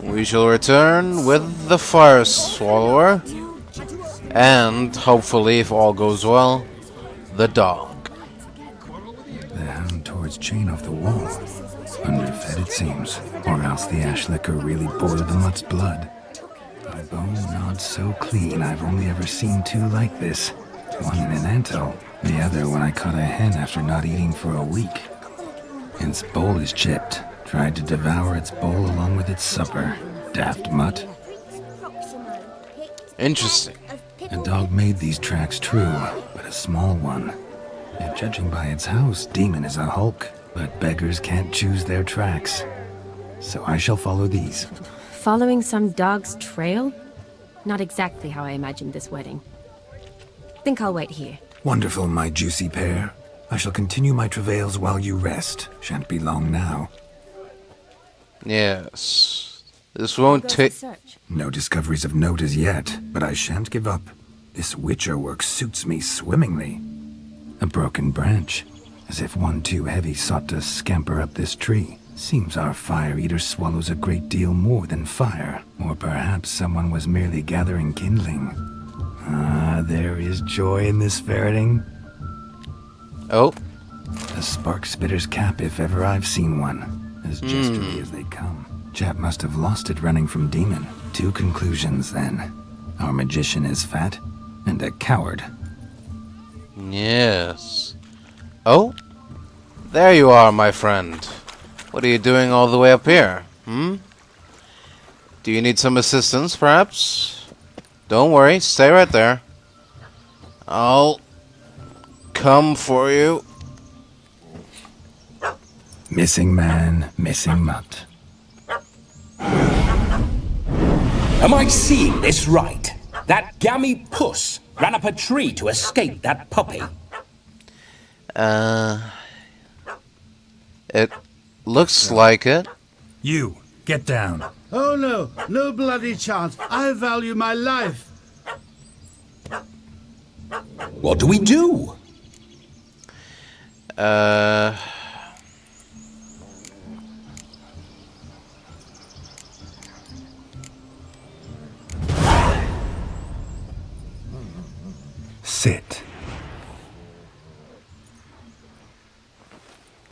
We shall return with the fire swallower. And, hopefully, if all goes well, the dog. The hound towards chain off the wall. Underfed, it seems. Or else the ash liquor really boiled the mutt's blood. A bone gnawed so clean, I've only ever seen two like this. One in an antle, the other when I caught a hen after not eating for a week. Its bowl is chipped. Tried to devour its bowl along with its supper. Daft mutt. Interesting. A dog made these tracks true, but a small one. And judging by its house, Demon is a hulk, but beggars can't choose their tracks. So I shall follow these. Following some dog's trail? Not exactly how I imagined this wedding. Think I'll wait here. Wonderful, my juicy pair. I shall continue my travails while you rest. Shan't be long now. Yes. This won't take... No discoveries of note as yet, but I shan't give up. This witcher work suits me swimmingly. A broken branch, as if one too heavy sought to scamper up this tree. Seems our fire eater swallows a great deal more than fire. Or perhaps someone was merely gathering kindling. Ah, there is joy in this ferreting. Oh. A spark spitter's cap if ever I've seen one. As gestually as they come. Chap must have lost it running from demon. 2 conclusions then. Our magician is fat, and a coward. Yes. Oh? There you are, my friend. What are you doing all the way up here? Do you need some assistance, perhaps? Don't worry, stay right there. I'll come for you. Missing man, missing mutt. Am I seeing this right? That gammy puss ran up a tree to escape that puppy. It looks like it. You, get down. Oh no, no bloody chance. I value my life. What do we do? Sit.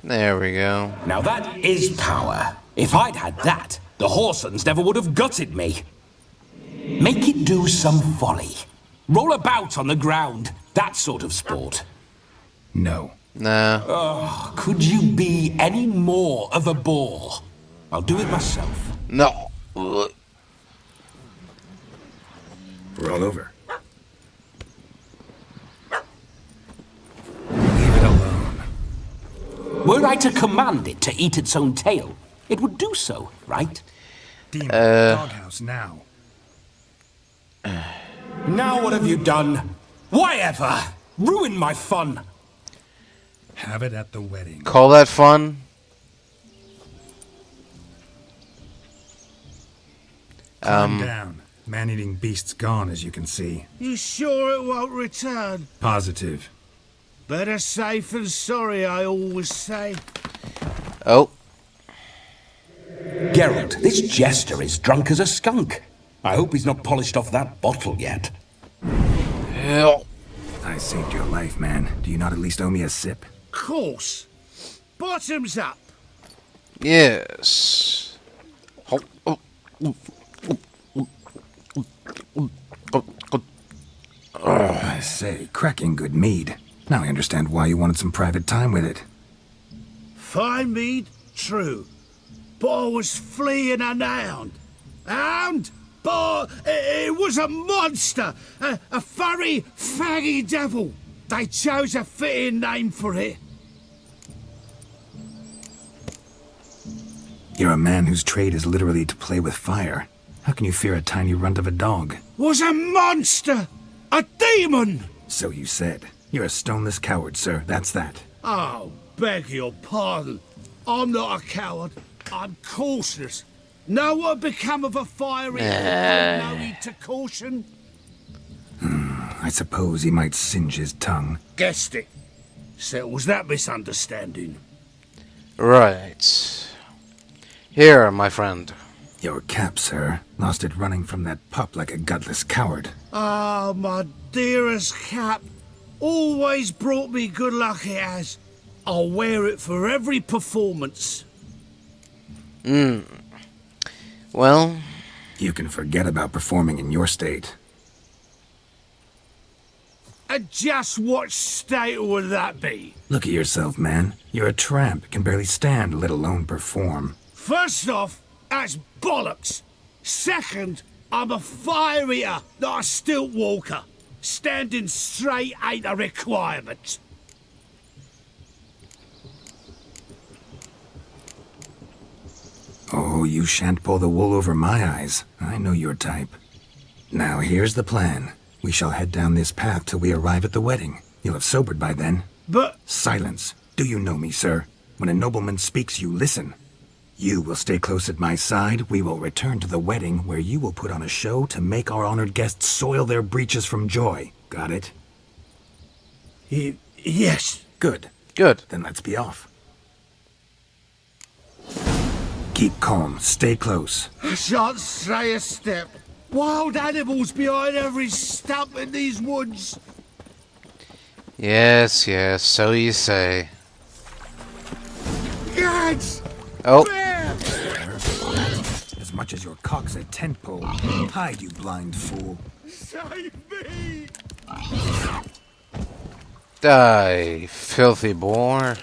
There we go. Now that is power. If I'd had that, the Horsons never would have gutted me. Make it do some folly. Roll about on the ground. That sort of sport. No. Nah. Oh, could you be any more of a bore? I'll do it myself. No. Roll over. Were I to command it to eat its own tail, it would do so, right? Demon, doghouse now. Now what have you done? Why ever? Ruin my fun. Have it at the wedding. Call that fun? Calm down. Man-eating beast's gone, as you can see. You sure it won't return? Positive. Better safe than sorry, I always say. Oh. Geralt, this jester is drunk as a skunk. I hope he's not polished off that bottle yet. Hell. I saved your life, man. Do you not at least owe me a sip? Course. Bottoms up. Yes. I say, cracking good mead. Now I understand why you wanted some private time with it. Fine mead? True. But I was fleeing an hound. Hound? But it was a monster! A furry, faggy devil! They chose a fitting name for it. You're a man whose trade is literally to play with fire. How can you fear a tiny runt of a dog? Was a monster! A demon! So you said. You're a stoneless coward, sir. That's that. Oh, beg your pardon. I'm not a coward. I'm cautious. Know what become of a fiery no need to caution? I suppose he might singe his tongue. Guessed it. Settles that misunderstanding. Right. Here, my friend. Your cap, sir. Lost it running from that pup like a gutless coward. Ah, my dearest cap. Always brought me good luck, it has. I'll wear it for every performance. Well... You can forget about performing in your state. And just what state would that be? Look at yourself, man. You're a tramp, can barely stand, let alone perform. First off, that's bollocks. Second, I'm a fire eater, not a stilt walker. Standing straight ain't a requirement. Oh, you shan't pull the wool over my eyes. I know your type. Now, here's the plan. We shall head down this path till we arrive at the wedding. You'll have sobered by then. But... Silence. Do you know me, sir? When a nobleman speaks, you listen. You will stay close at my side. We will return to the wedding where you will put on a show to make our honored guests soil their breeches from joy. Got it? Yes. Good. Good. Then let's be off. Keep calm. Stay close. I shan't stray a step. Wild animals behind every stump in these woods. Yes, yes, so you say. Gads! Oh. As much as your cock's a tent pole. Hide, you blind fool. Save me! Die, filthy boar.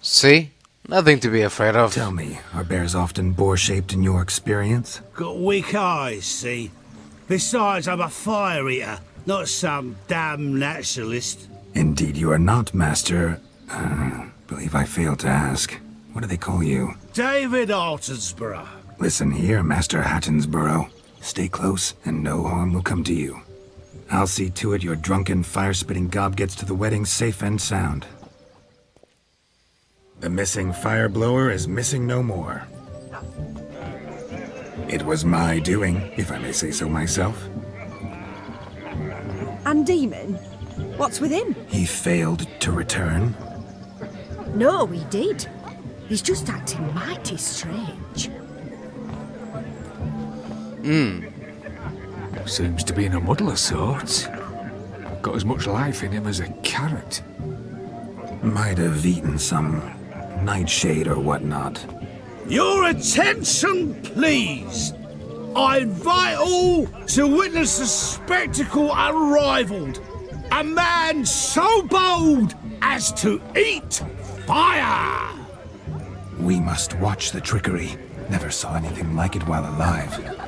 See? Nothing to be afraid of. Tell me, are bears often boar-shaped in your experience? Got weak eyes, see? Besides, I'm a fire eater, not some damn naturalist. Indeed you are not, Master. Believe I failed to ask. What do they call you? David Altonsborough. Listen here, Master Hattonsborough. Stay close, and no harm will come to you. I'll see to it your drunken, fire-spitting gob gets to the wedding safe and sound. The missing fire blower is missing no more. It was my doing, if I may say so myself. And Demon? What's with him? He failed to return. No, he did. He's just acting mighty strange. Seems to be in a muddle of sorts. Got as much life in him as a carrot. Might have eaten some nightshade or whatnot. Your attention, please. I invite all to witness a spectacle unrivaled. A man so bold as to eat fire. We must watch the trickery. Never saw anything like it while alive.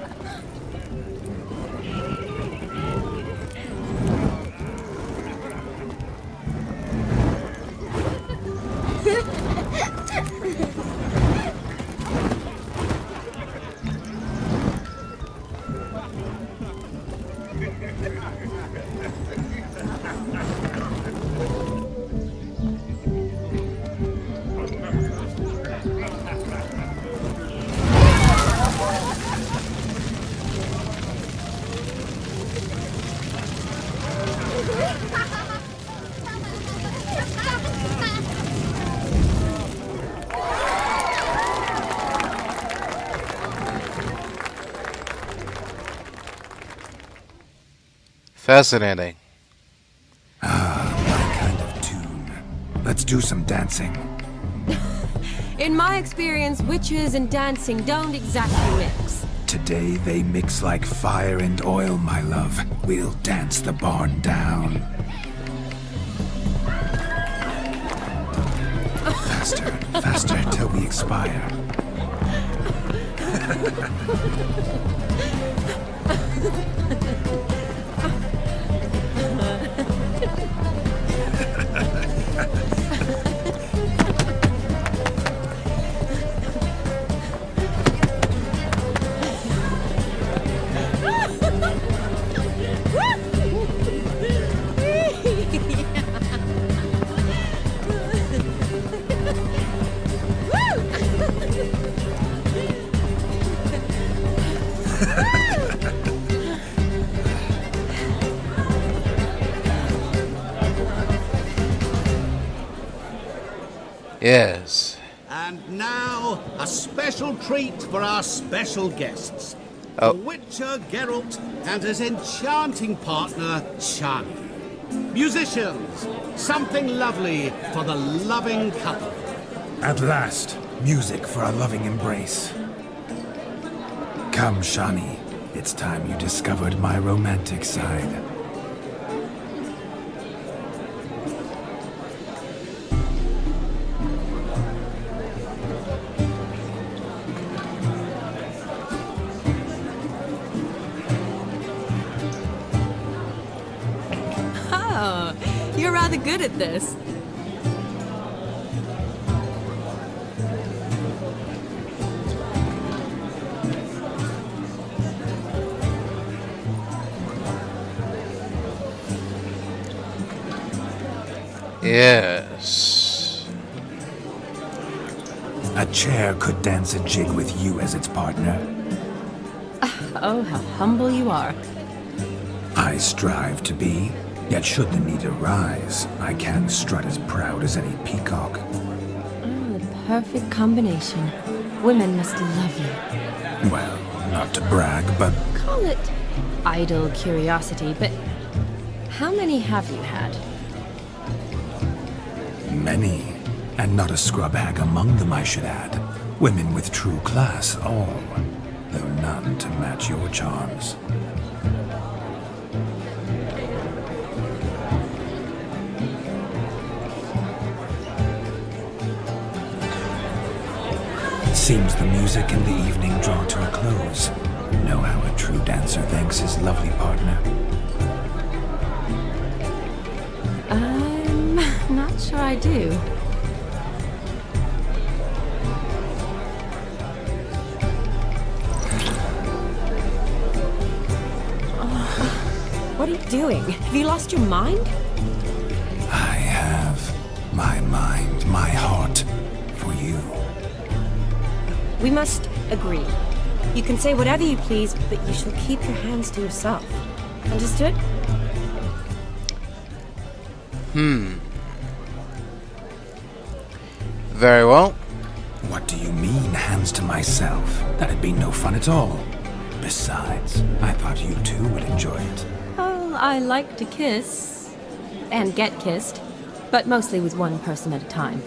Fascinating. My kind of tune. Let's do some dancing. In my experience, witches and dancing don't exactly mix. Today they mix like fire and oil, my love. We'll dance the barn down. Faster, faster till we expire. Yes. And now, a special treat for our special guests. Oh. The Witcher Geralt and his enchanting partner, Shani. Musicians, something lovely for the loving couple. At last, music for a loving embrace. Come, Shani. It's time you discovered my romantic side. Oh, you're rather good at this. Yes. A chair could dance a jig with you as its partner. Oh, how humble you are. I strive to be, yet should the need arise, I can strut as proud as any peacock. Oh, the perfect combination. Women must love you. Well, not to brag, but Call it idle curiosity, but how many have you had? many. And not a scrub hag among them, I should add. Women with true class, all. Though none to match your charms. Seems the music and the evening draw to a close. Know how a true dancer thanks his lovely partner. I'm not sure I do. What are you doing? Have you lost your mind? I have my mind, my heart for you. We must agree. You can say whatever you please, but you shall keep your hands to yourself. Understood? Very well. What do you mean, hands to myself? That'd be no fun at all. Besides, I thought you two would enjoy it. Oh, I like to kiss. And get kissed. But mostly with one person at a time.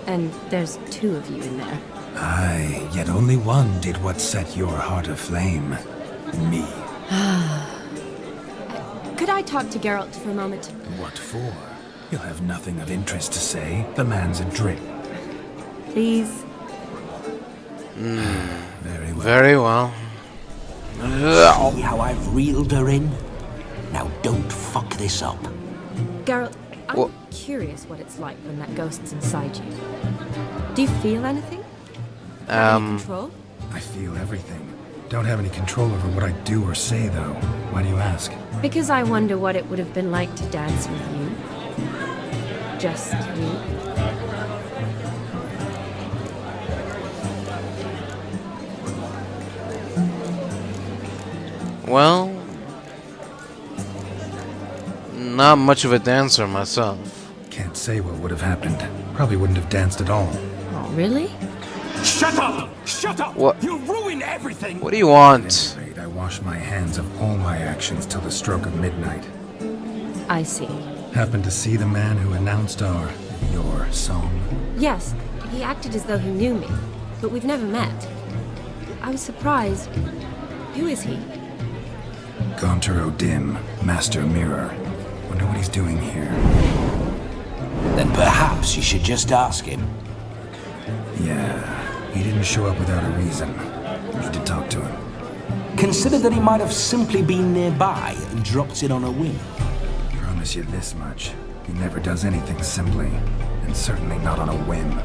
And there's two of you in there. Aye, yet only one did what set your heart aflame. Me. Could I talk to Geralt for a moment? What for? He'll have nothing of interest to say. The man's adrift. Please? Very well. Very well. See how I've reeled her in? Now don't fuck this up. Geralt, I'm curious what it's like when that ghost's inside you. Do you feel anything? Any control? I feel everything. Don't have any control over what I do or say, though. Why do you ask? Because I wonder what it would have been like to dance with you. Just you. Well, not much of a dancer myself. Can't say what would have happened. Probably wouldn't have danced at all. Oh, really? Shut up! Shut up! What? You ruin everything! What do you want? I wash my hands of all my actions till the stroke of midnight. I see. Happened to see the man who announced your song? Yes, he acted as though he knew me, but we've never met. I was surprised. Who is he? Gonter Dim, Master Mirror. Wonder what he's doing here. Then perhaps you should just ask him. Yeah, he didn't show up without a reason. Need to talk to him. Consider that he might have simply been nearby and dropped in on a whim. Promise you this much. He never does anything simply, and certainly not on a whim.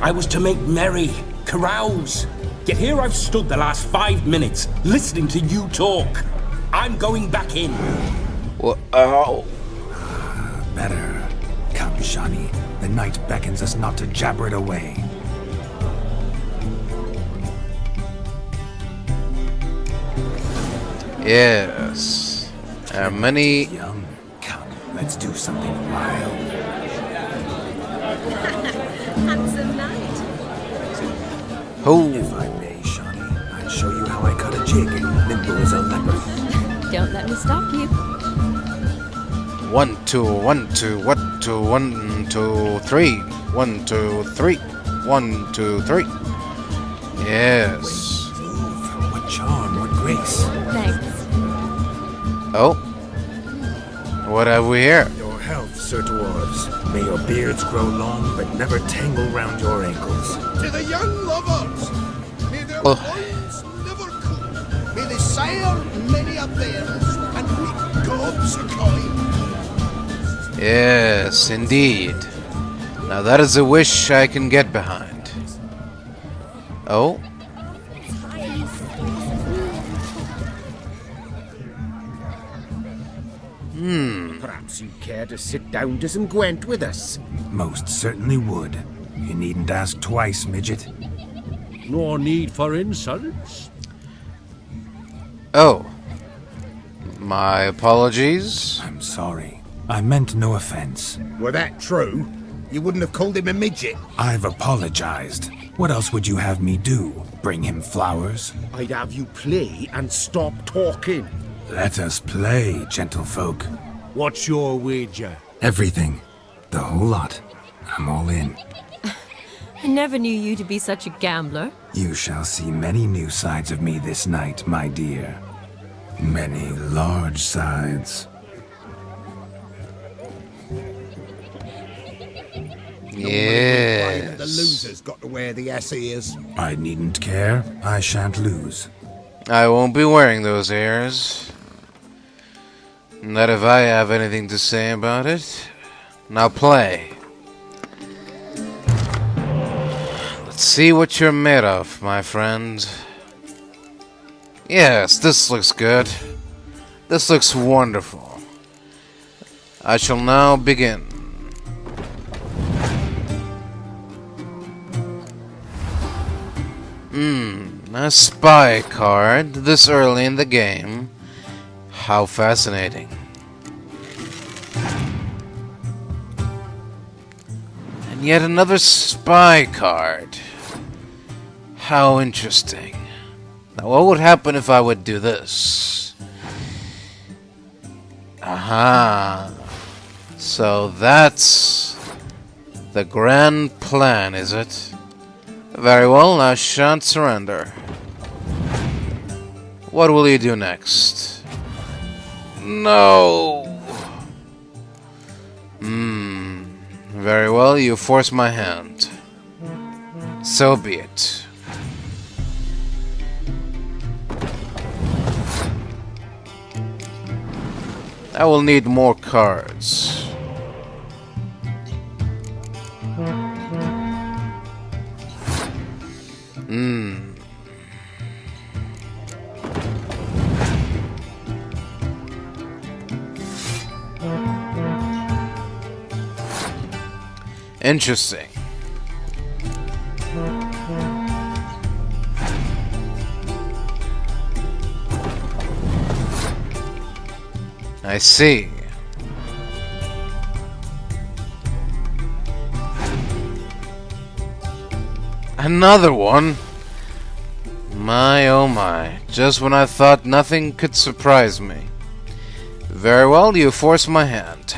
I was to make merry, carouse. Yet here I've stood the last 5 minutes, listening to you talk. I'm going back in. What? Oh. Better. Come, Shani. The night beckons us not to jabber it away. Yes. Many. Young. Come, let's do something wild. Handsome night. Oh. If I may, Shani, I'd show you how I cut a jig, nimble as a leopard. Don't let me stop you. 1, 2, 1, 2, 1, 2, 1, 2, 3. 1, 2, 3. 1, 2, 3. Yes. Move. What charm, what grace. Thanks. Oh. What have we here? Your health, Sir Dwarves. May your beards grow long, but never tangle round your ankles. To the young lovers, may their Oh. minds never cool. May they sire many a bairns and reap gobs of coin. Yes, indeed. Now that is a wish I can get behind. Oh? Perhaps you'd care to sit down to some Gwent with us. Most certainly would. You needn't ask twice, midget. No need for insults. Oh. My apologies. I'm sorry. I meant no offense. Were that true, you wouldn't have called him a midget. I've apologized. What else would you have me do? Bring him flowers? I'd have you play and stop talking. Let us play, gentlefolk. What's your wager? Everything. The whole lot. I'm all in. I never knew you to be such a gambler. You shall see many new sides of me this night, my dear. Many large sides. Yes. The losers got to wear the ears. I needn't care. I shan't lose. I won't be wearing those ears. Not if I have anything to say about it. Now play. Let's see what you're made of, my friend. Yes, this looks good. This looks wonderful. I shall now begin. A spy card this early in the game. How fascinating. And yet another spy card. How interesting. Now what would happen if I would do this? Aha. So that's the grand plan, is it? Very well, I shan't surrender. What will you do next? No! Very well, you force my hand. So be it. I will need more cards. Interesting. I see. Another one? My oh my, just when I thought nothing could surprise me. Very well, you force my hand.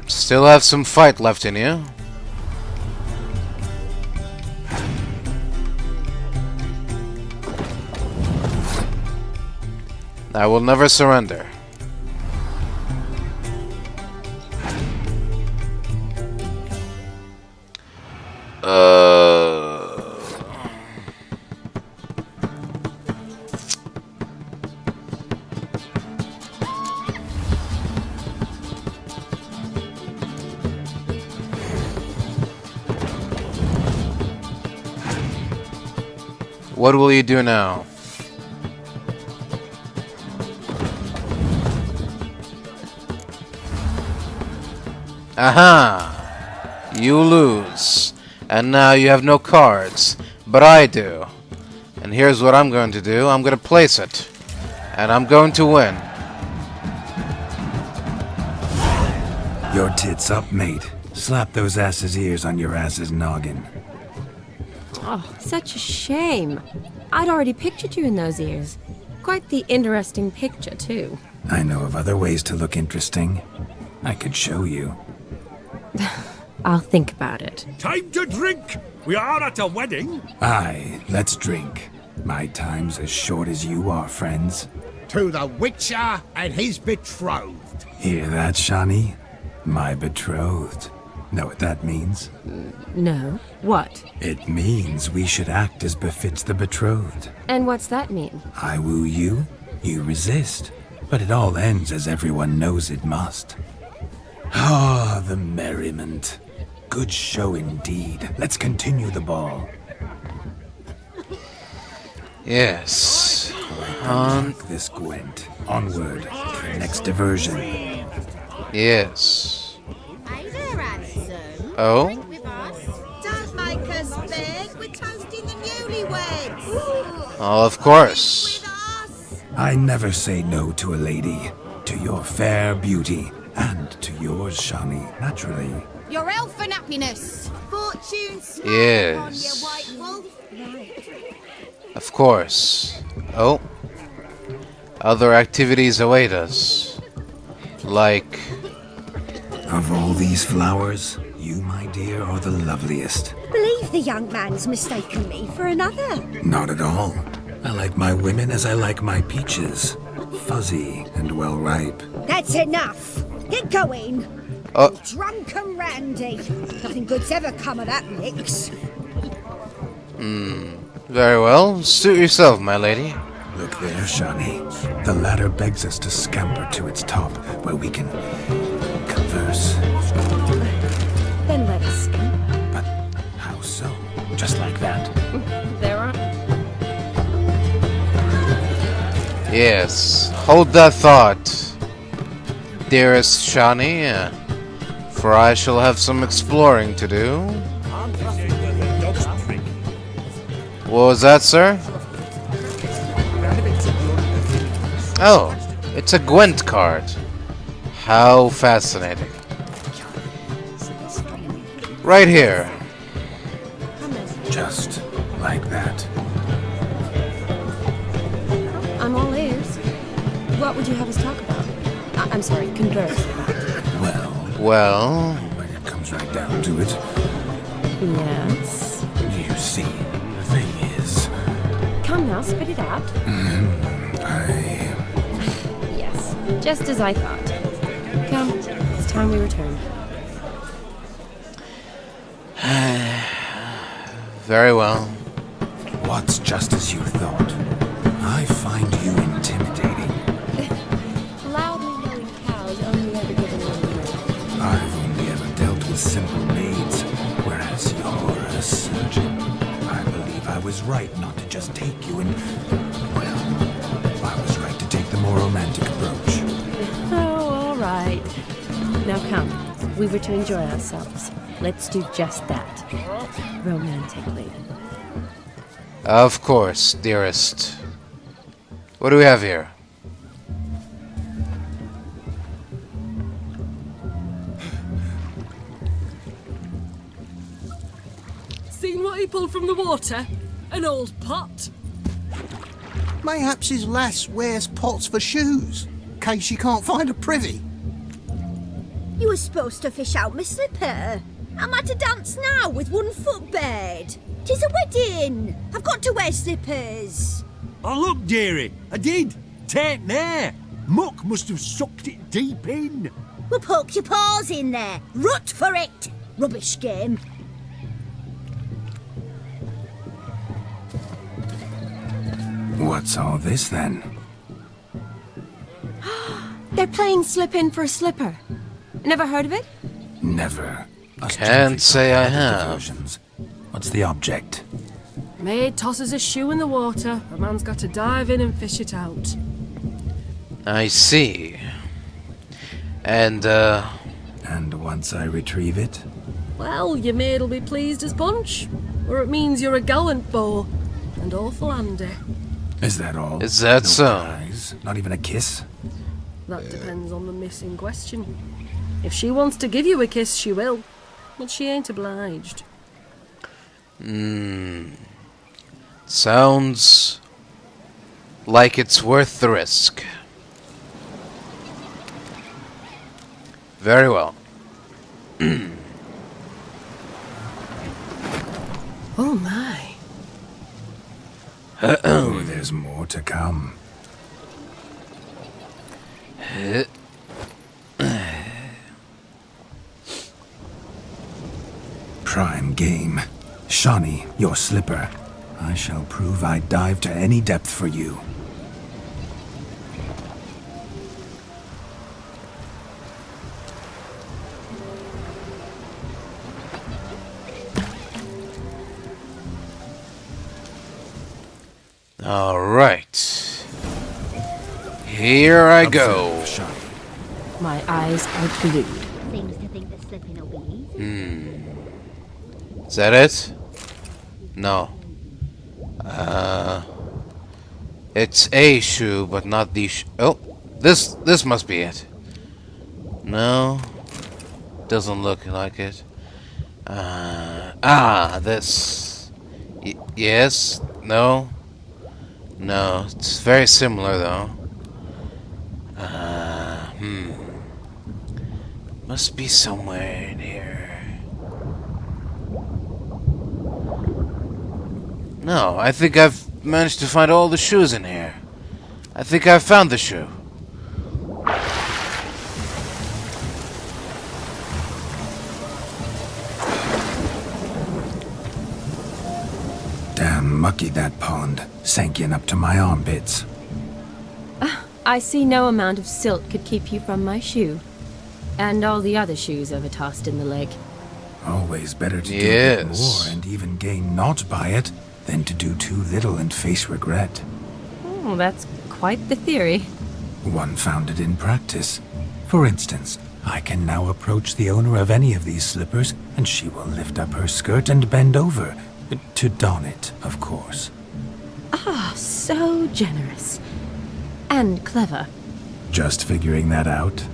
Still have some fight left in you. I will never surrender. What will you do now? Aha! You lose. And now you have no cards. But I do. And here's what I'm going to do. I'm going to place it. And I'm going to win. Your tits up, mate. Slap those asses' ears on your ass's noggin. Oh, such a shame. I'd already pictured you in those ears. Quite the interesting picture, too. I know of other ways to look interesting. I could show you. I'll think about it. Time to drink! We are at a wedding. Aye, let's drink. My time's as short as you are, friends. To the Witcher and his betrothed. Hear that, Shani? My betrothed. Know what that means? No. What? It means we should act as befits the betrothed. And what's that mean? I woo you, you resist. But it all ends as everyone knows it must. Ah, the merriment. Good show indeed. Let's continue the ball. Yes. On this Gwent. Onward. Next diversion. Yes. Hey there, handsome. Oh? Drink with us. Don't make us beg. We're toasting the newlyweds. Oh, of course. I never say no to a lady. To your fair beauty. And to yours, Shani, naturally. Your elfin happiness. Fortune smile on you, Yes. white wolf. Of course. Oh. Other activities await us. Like... Of all these flowers, you, my dear, are the loveliest. Believe the young man's mistaken me for another. Not at all. I like my women as I like my peaches. Fuzzy and well ripe. That's enough. Get going. Oh. Drunk and randy. Nothing good's ever come of that mix. Very well. Suit yourself, my lady. Look there, Shani. The ladder begs us to scamper to its top, where we can converse. Then let us scamper. But how so? Just like that? There are... Yes. Hold that thought, dearest Shani, for I shall have some exploring to do. What was that, sir? Oh, it's a Gwent card. How fascinating. Right here. Just like that. I'm all ears. What would you have us talk about? I'm sorry, converse about. Well... When it comes right down to it. Yes? You see, the thing is... Come now, spit it out. Yes, just as I thought. Come, it's time we return. Very well. What's just as you thought? I find you intimidating. Loudly mowing cows only ever given one word. I've only ever dealt with simple maids, whereas you're a surgeon. I believe I was right not to just take you and... Well, I was right to take the more romantic approach. Oh, all right. Now come, we were to enjoy ourselves. Let's do just that. Romantically. Of course, dearest. What do we have here? Seen what he pulled from the water? An old pot. Mayhaps his lass wears pots for shoes, case she can't find a privy. You were supposed to fish out my slipper. I'm at a dance now with one foot bed. 'Tis a wedding. I've got to wear slippers. Oh, look, dearie, I did. Take there. Muck must have sucked it deep in. Well, poke your paws in there. Rut for it. Rubbish game. What's all this then? They're playing slip in for a slipper. Never heard of it? Never. Us Can't gentry say I folk have. diversions. What's the object? Maid tosses a shoe in the water. A man's got to dive in and fish it out. I see. And once I retrieve it? Well, your maid'll be pleased as punch. Or it means you're a gallant beau. And awful handy. Is that all? Is that No so? prize? Not even a kiss? That depends on the miss in question. If she wants to give you a kiss, she will. But she ain't obliged. Sounds like it's worth the risk. Very well. Oh my. Oh, there's more to come. Prime game. Shani, your slipper. I shall prove I'd dive to any depth for you. All right. Here I go. My eyes are glued. Seems to think that slipping will be easy. Is that it? No. It's a shoe, but not the oh, this must be it. No. Doesn't look like it. This. Yes. No. No. It's very similar though. Must be somewhere in here. No, I think I've managed to find all the shoes in here. I think I've found the shoe. Damn mucky that pond, sank in up to my armpits. I see no amount of silt could keep you from my shoe. And all the other shoes overtossed in the lake. Always better to do a bit more and even gain naught by it than to do too little and face regret. Oh, that's quite the theory. One found it in practice. For instance, I can now approach the owner of any of these slippers, and she will lift up her skirt and bend over. To don it, of course. Ah, so generous. And clever. Just figuring that out?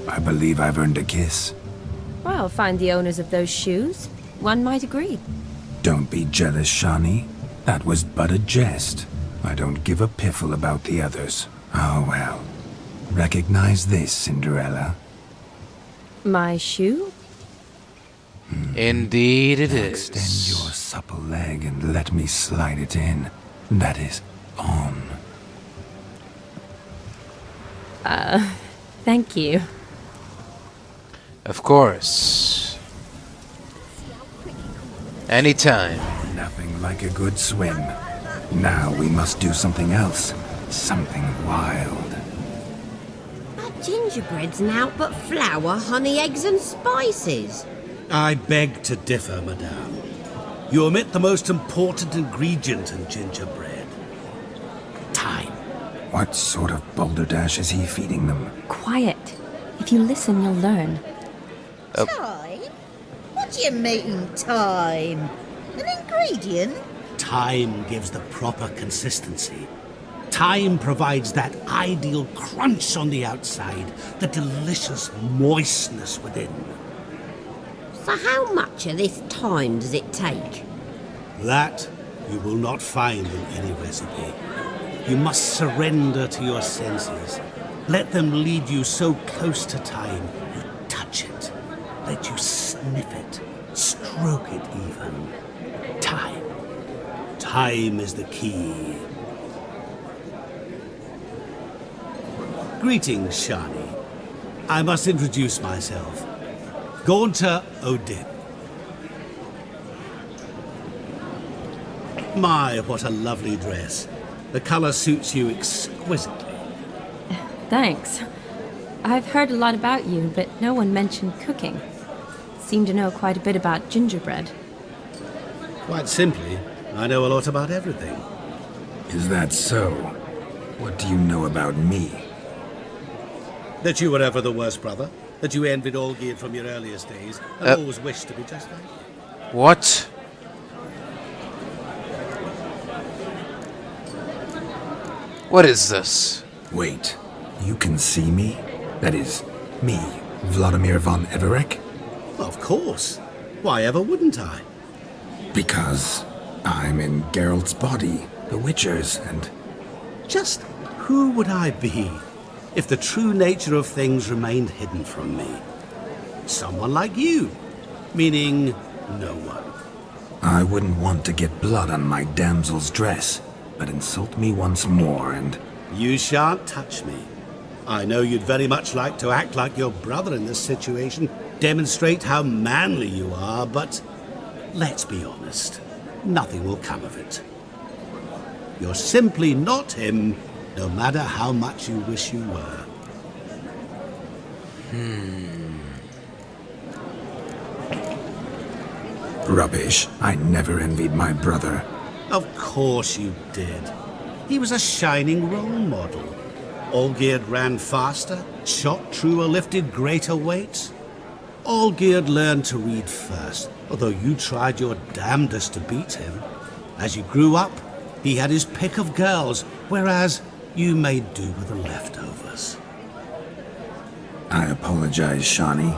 I believe I've earned a kiss. Well, find the owners of those shoes. One might agree. Don't be jealous, Shani. That was but a jest. I don't give a piffle about the others. Oh well. Recognize this, Cinderella. My shoe? Indeed it is. Extend your supple leg and let me slide it in. That is, on. Thank you. Of course. Anytime. Nothing like a good swim. Now we must do something else. Something wild. That gingerbread's naught but flour, honey, eggs and spices. I beg to differ, madame. You omit the most important ingredient in gingerbread. Time. What sort of balderdash is he feeding them? Quiet. If you listen, you'll learn. Time? What do you mean, time? An ingredient? Time gives the proper consistency. Time provides that ideal crunch on the outside, the delicious moistness within. So how much of this time does it take? That you will not find in any recipe. You must surrender to your senses. Let them lead you so close to time, you touch it. Let you sniff it, stroke it even. Time. Time is the key. Greetings, Shani. I must introduce myself. Gaunter Odin. My, what a lovely dress. The color suits you exquisitely. Thanks. I've heard a lot about you, but no one mentioned cooking. Seem to know quite a bit about gingerbread. Quite simply, I know a lot about everything. Is that so? What do you know about me? That you were ever the worst brother. That you envied Olgierd from your earliest days, and always wished to be just like you. What? What is this? Wait, you can see me? That is, me, Vladimir von Everek? Of course. Why ever wouldn't I? Because I'm in Geralt's body, the Witcher's, and... Just who would I be if the true nature of things remained hidden from me? Someone like you, meaning no one. I wouldn't want to get blood on my damsel's dress, but insult me once more and... You shan't touch me. I know you'd very much like to act like your brother in this situation, demonstrate how manly you are, but let's be honest, nothing will come of it. You're simply not him, no matter how much you wish you were. Rubbish. I never envied my brother. Of course you did. He was a shining role model. Olgierd ran faster, shot truer, lifted greater weights. Olgierd learned to read first, although you tried your damnedest to beat him. As you grew up, he had his pick of girls, whereas you made do with the leftovers. I apologize, Shawnee.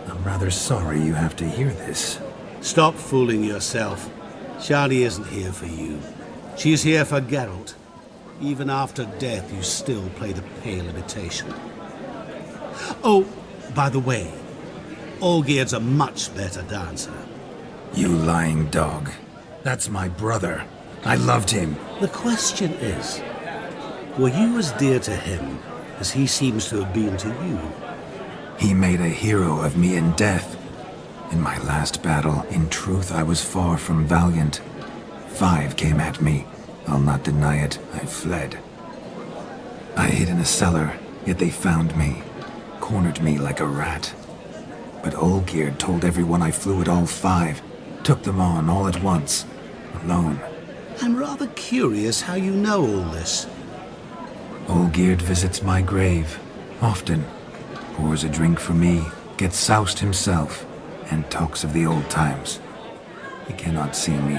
I'm rather sorry you have to hear this. Stop fooling yourself. Shani isn't here for you. She's here for Geralt. Even after death, you still play the pale imitation. Oh, by the way, Olgierd's a much better dancer. You lying dog. That's my brother. I loved him. The question is, were you as dear to him as he seems to have been to you? He made a hero of me in death. In my last battle, in truth, I was far from valiant. 5 came at me. I'll not deny it, I fled. I hid in a cellar, yet they found me, cornered me like a rat. But Olgierd told everyone I flew at all 5, took them on all at once, alone. I'm rather curious how you know all this. Olgierd visits my grave, often. Pours a drink for me, gets soused himself, and talks of the old times. He cannot see me,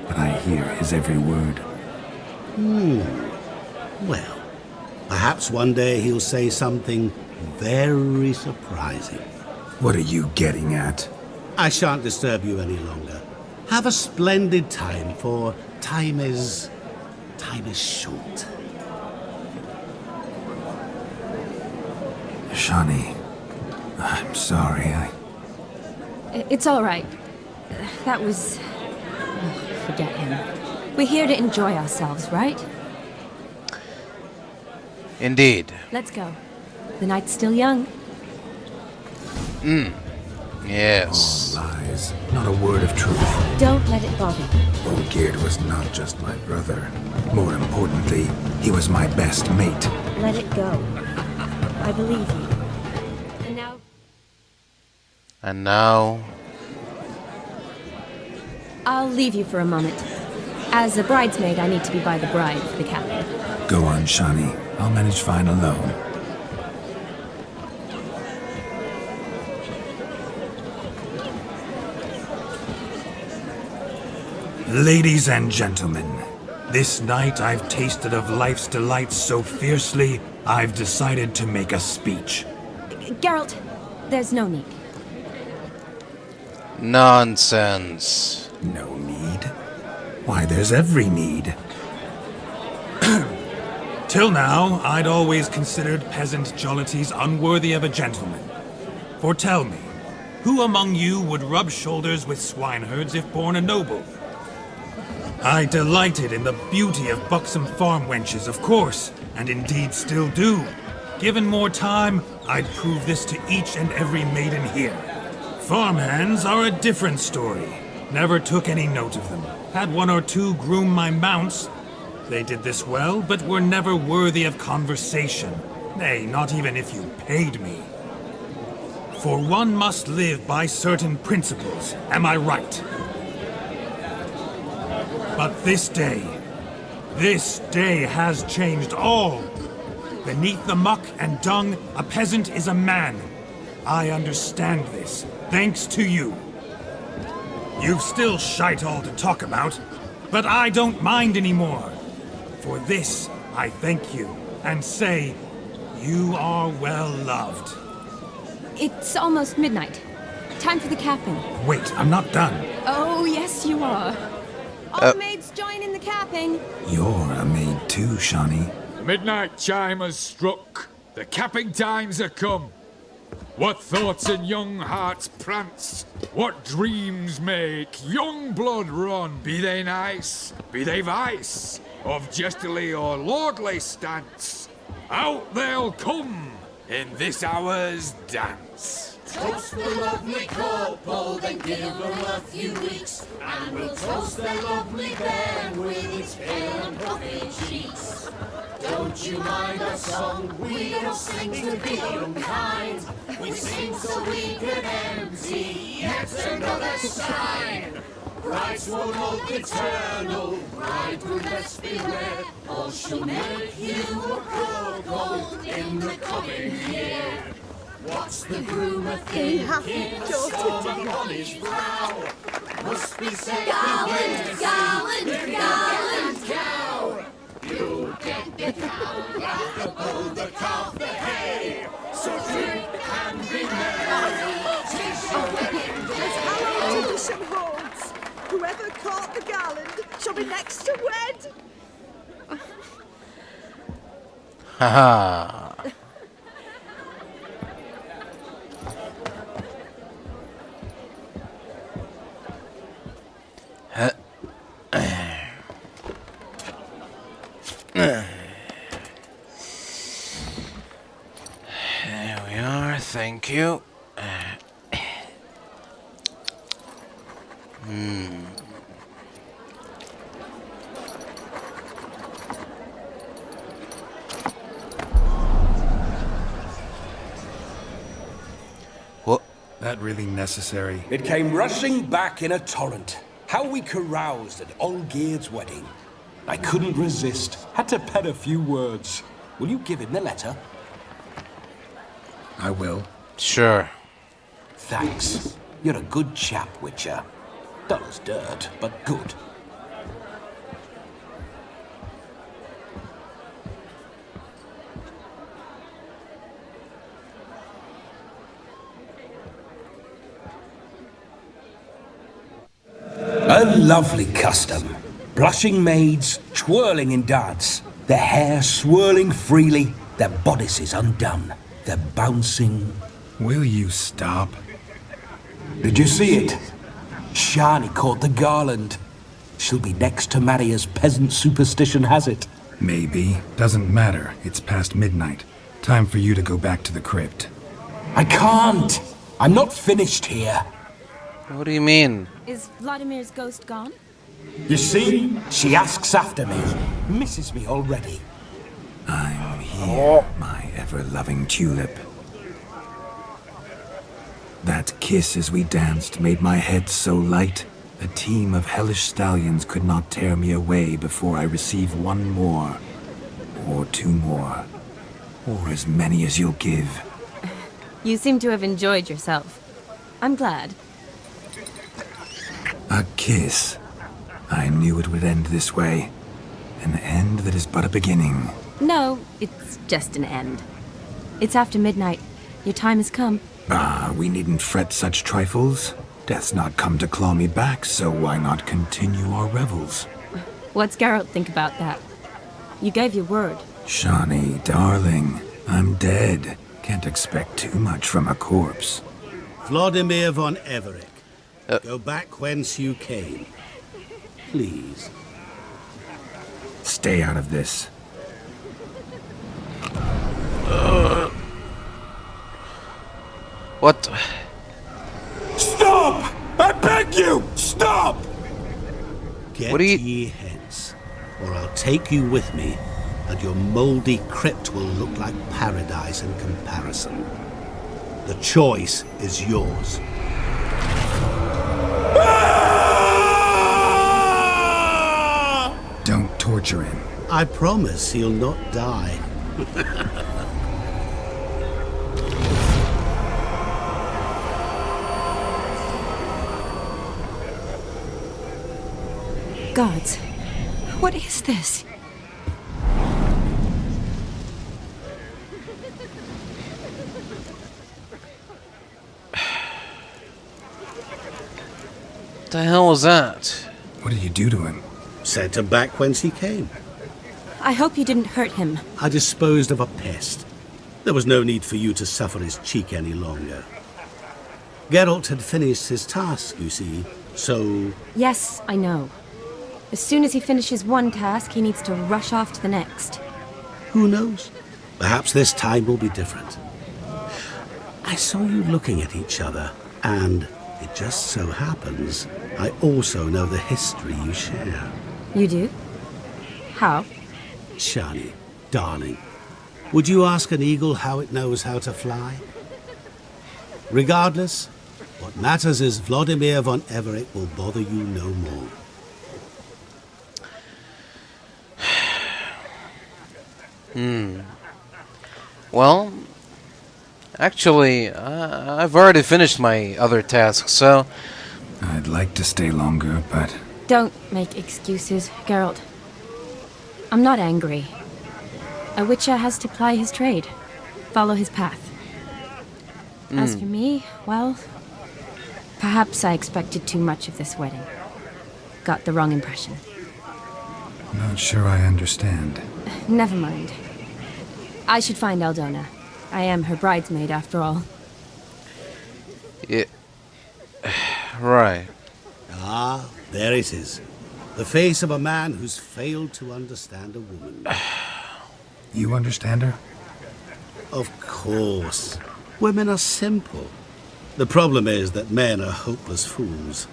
but I hear his every word. Well, perhaps one day he'll say something very surprising. What are you getting at? I shan't disturb you any longer. Have a splendid time, for time is short. Shawnee, I'm sorry, It's all right. That was... oh, forget him. We're here to enjoy ourselves, right? Indeed. Let's go. The night's still young. Yes. All lies. Not a word of truth. Don't let it bother you. Olgierd was not just my brother. More importantly, he was my best mate. Let it go. I believe you. And now... I'll leave you for a moment. As a bridesmaid, I need to be by the bride for the captain. Go on, Shawnee. I'll manage fine alone. Ladies and gentlemen, this night I've tasted of life's delights so fiercely, I've decided to make a speech. Geralt, there's no need. Nonsense. No need? Why, there's every need. Till now, I'd always considered peasant jollities unworthy of a gentleman. For tell me, who among you would rub shoulders with swineherds if born a noble? I delighted in the beauty of buxom farm wenches, of course, and indeed still do. Given more time, I'd prove this to each and every maiden here. Farmhands are a different story. Never took any note of them. Had 1 or 2 groom my mounts. They did this well, but were never worthy of conversation. Nay, not even if you paid me. For one must live by certain principles, am I right? But this day has changed all. Beneath the muck and dung, a peasant is a man. I understand this, thanks to you. You've still shite all to talk about, but I don't mind anymore. For this, I thank you, and say, you are well loved. It's almost midnight. Time for the capping. Wait, I'm not done. Oh, yes, you are. All the maids join in the capping. You're a maid too, Shawnee. The midnight chime has struck. The capping times are come. What thoughts in young hearts prance? What dreams make young blood run? Be they nice, be they vice, of jestily or lordly stance, out they'll come in this hour's dance. Toast the lovely couple, then give them a few weeks, and we'll toast their lovely bed with its pale and puffy cheeks. Don't you mind our song? We don't sing to be unkind. We sing so we can empty yet another shrine. Bright sworn oath eternal, bridegroom best beware, or she'll make you a cuckold in the coming year. What's the groom a thinking? Storm upon his brow. Must be said Garland, Garland, Garland. cow. You'll get the cow, the bull, the calf, the hay. So drink and be merry. Tis your wedding day. As our tradition holds, whoever caught the garland shall be next to wed. Haha. There we are, thank you. What? That really necessary? It came rushing back in a torrent. How we caroused at Olgierd's wedding. I couldn't resist. Had to pen a few words. Will you give him the letter? I will. Sure. Thanks. You're a good chap, Witcher. Dull as dirt, but good. A lovely custom. Blushing maids, twirling in dance, their hair swirling freely, their bodices undone, their bouncing... Will you stop? Did you see it? Shani caught the garland. She'll be next to marry as peasant superstition has it. Maybe. Doesn't matter. It's past midnight. Time for you to go back to the crypt. I can't! I'm not finished here. What do you mean? Is Vladimir's ghost gone? You see? She asks after me. Misses me already. I'm here, my ever-loving tulip. That kiss as we danced made my head so light, a team of hellish stallions could not tear me away before I receive one more. Or two more. Or as many as you'll give. You seem to have enjoyed yourself. I'm glad. A kiss. I knew it would end this way. An end that is but a beginning. No, it's just an end. It's after midnight. Your time has come. Ah, we needn't fret such trifles. Death's not come to claw me back, so why not continue our revels? What's Geralt think about that? You gave your word. Shani, darling, I'm dead. Can't expect too much from a corpse. Vladimir von Everick, go back whence you came. Please. Stay out of this. What? Stop! I beg you! Stop! Get What are you... ye hence, or I'll take you with me, and your mouldy crypt will look like paradise in comparison. The choice is yours. Don't torture him. I promise he'll not die. Gods, what is this? What the hell was that? What did you do to him? Sent him back whence he came. I hope you didn't hurt him. I disposed of a pest. There was no need for you to suffer his cheek any longer. Geralt had finished his task, you see, so... Yes, I know. As soon as he finishes one task, he needs to rush off to the next. Who knows? Perhaps this time will be different. I saw you looking at each other, and it just so happens I also know the history you share. You do? How? Shani, darling, would you ask an eagle how it knows how to fly? Regardless, What matters is Vladimir von Everett will bother you no more. Well, actually, I've already finished my other tasks, so... I'd like to stay longer, but... Don't make excuses, Geralt. I'm not angry. A witcher has to ply his trade, follow his path. As for me, well, perhaps I expected too much of this wedding. Got the wrong impression. Not sure I understand. Never mind. I should find Aldona. I am her bridesmaid, after all. Yeah. Right. Ah, there it is. The face of a man who's failed to understand a woman. You understand her? Of course. Women are simple. The problem is that men are hopeless fools.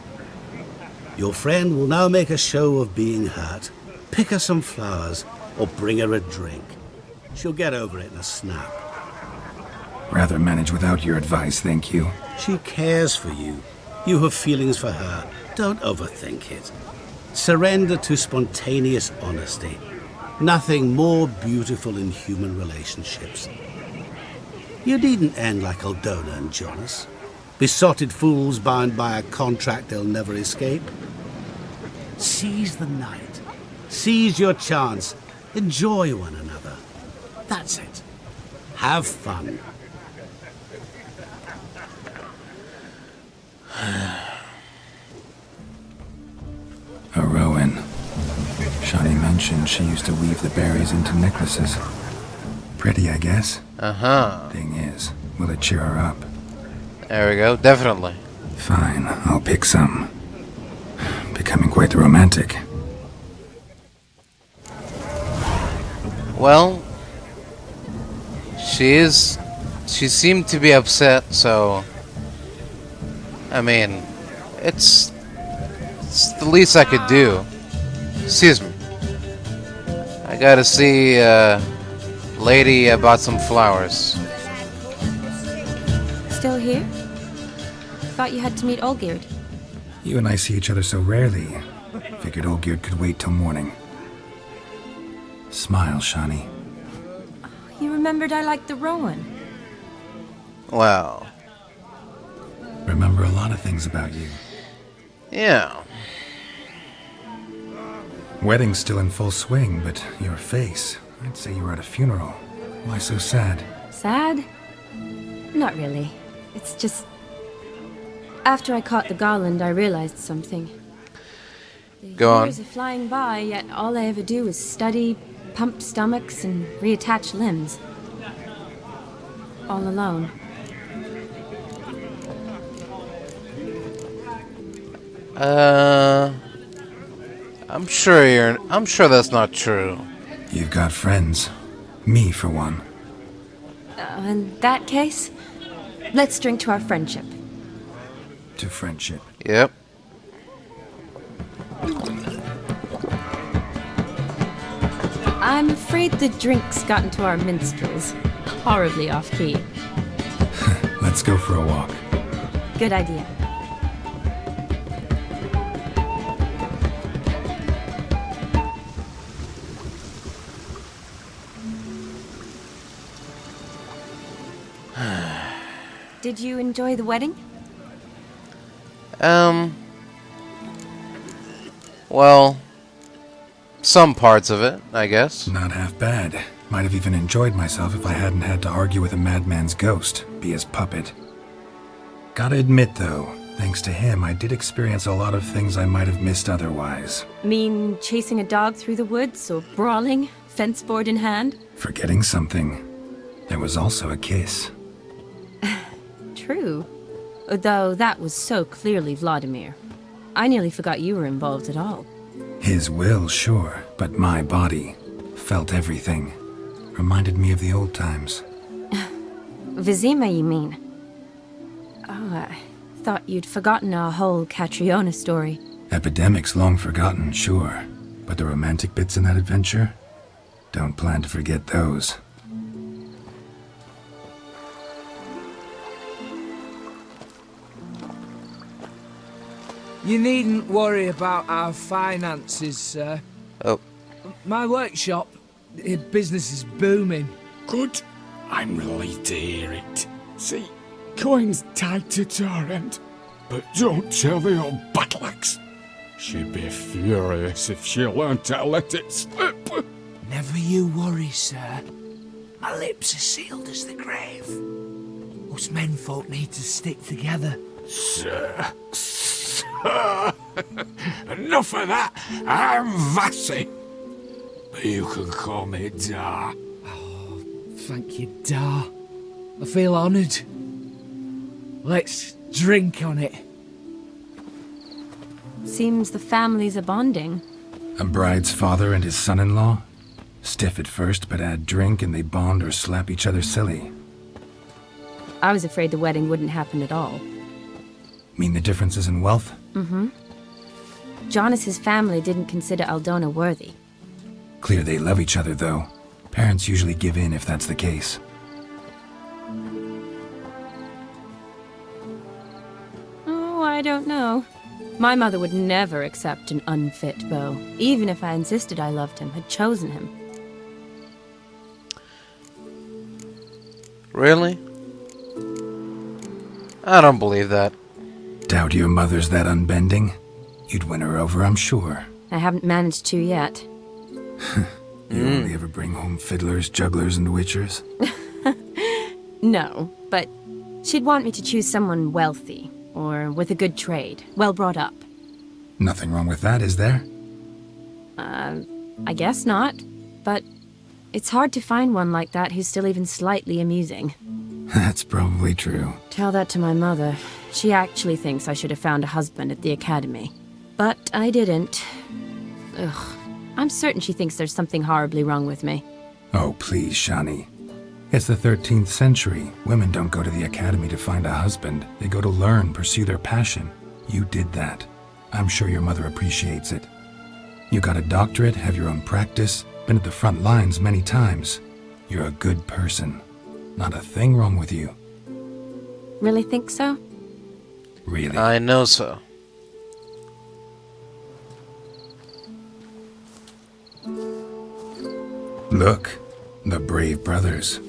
Your friend will now make a show of being hurt, pick her some flowers, or bring her a drink. She'll get over it in a snap. Rather manage without your advice, thank you. She cares for you. You have feelings for her. Don't overthink it. Surrender to spontaneous honesty. Nothing more beautiful in human relationships. You needn't end like Aldona and Jonas. Besotted fools bound by a contract they'll never escape. Seize the night. Seize your chance. Enjoy one another. That's it. Have fun. A Rowan. Shani mentioned she used to weave the berries into necklaces. Pretty, I guess. Uh-huh. Thing is, will it cheer her up? There we go, definitely. Fine, I'll pick some. Becoming quite the romantic. Well, she seemed to be upset, so... I mean, it's the least I could do. Excuse me. I gotta see, lady bought some flowers. Still here? Thought you had to meet Olgierd. You and I see each other so rarely. Figured Olgierd could wait till morning. Smile, Shani. You remembered I liked the Rowan. Wow. Remember a lot of things about you. Yeah. Wedding's still in full swing, but your face, I'd say you were at a funeral. Why so sad? Sad? Not really. It's just... After I caught the garland, I realized something. Go on. Years are flying by, yet all I ever do is study, pump stomachs, and reattach limbs. All alone. I'm sure that's not true. You've got friends. Me, for one. In that case, let's drink to our friendship. To friendship. Yep. I'm afraid the drinks got into our minstrels. Horribly off-key. Let's go for a walk. Good idea. Did you enjoy the wedding? Well, some parts of it, I guess. Not half bad. Might have even enjoyed myself if I hadn't had to argue with a madman's ghost, be his puppet. Gotta admit, though, thanks to him, I did experience a lot of things I might have missed otherwise. Mean chasing a dog through the woods, or brawling, fence board in hand? Forgetting something. There was also a kiss. True. Though that was so clearly Vladimir. I nearly forgot you were involved at all. His will, sure, but my body felt everything. Reminded me of the old times. Vizima, you mean? Oh, I thought you'd forgotten our whole Catriona story. Epidemics long forgotten, sure. But the romantic bits in that adventure? Don't plan to forget those. You needn't worry about our finances, sir. Oh. My workshop, business is booming. Good. I'm relieved to hear it. See, coin's tight to Torrent, but don't tell the old batlax. She'd be furious if she learned to let it slip. Never you worry, sir. My lips are sealed as the grave. Us menfolk need to stick together. Sir. Enough of that. I'm Vassy. But you can call me Dar. Oh, thank you, Dar. I feel honoured. Let's drink on it. Seems the families are bonding. A bride's father and his son-in-law? Stiff at first, but add drink and they bond or slap each other silly. I was afraid the wedding wouldn't happen at all. Mean the differences in wealth? Mm-hmm. Jonas's family didn't consider Aldona worthy. Clear they love each other, though. Parents usually give in if that's the case. Oh, I don't know. My mother would never accept an unfit beau, even if I insisted I loved him, had chosen him. Really? I don't believe that. Doubt your mother's that unbending? You'd win her over, I'm sure. I haven't managed to yet. You only ever bring home fiddlers, jugglers, and witchers? No, but she'd want me to choose someone wealthy, or with a good trade, well brought up. Nothing wrong with that, is there? I guess not, but it's hard to find one like that who's still even slightly amusing. That's probably true. Tell that to my mother. She actually thinks I should have found a husband at the academy. But I didn't. Ugh. I'm certain she thinks there's something horribly wrong with me. Oh, please, Shani. It's the 13th century. Women don't go to the academy to find a husband. They go to learn, pursue their passion. You did that. I'm sure your mother appreciates it. You got a doctorate, have your own practice, been at the front lines many times. You're a good person. Not a thing wrong with you. Really think so? Really? I know so. Look, the brave brothers.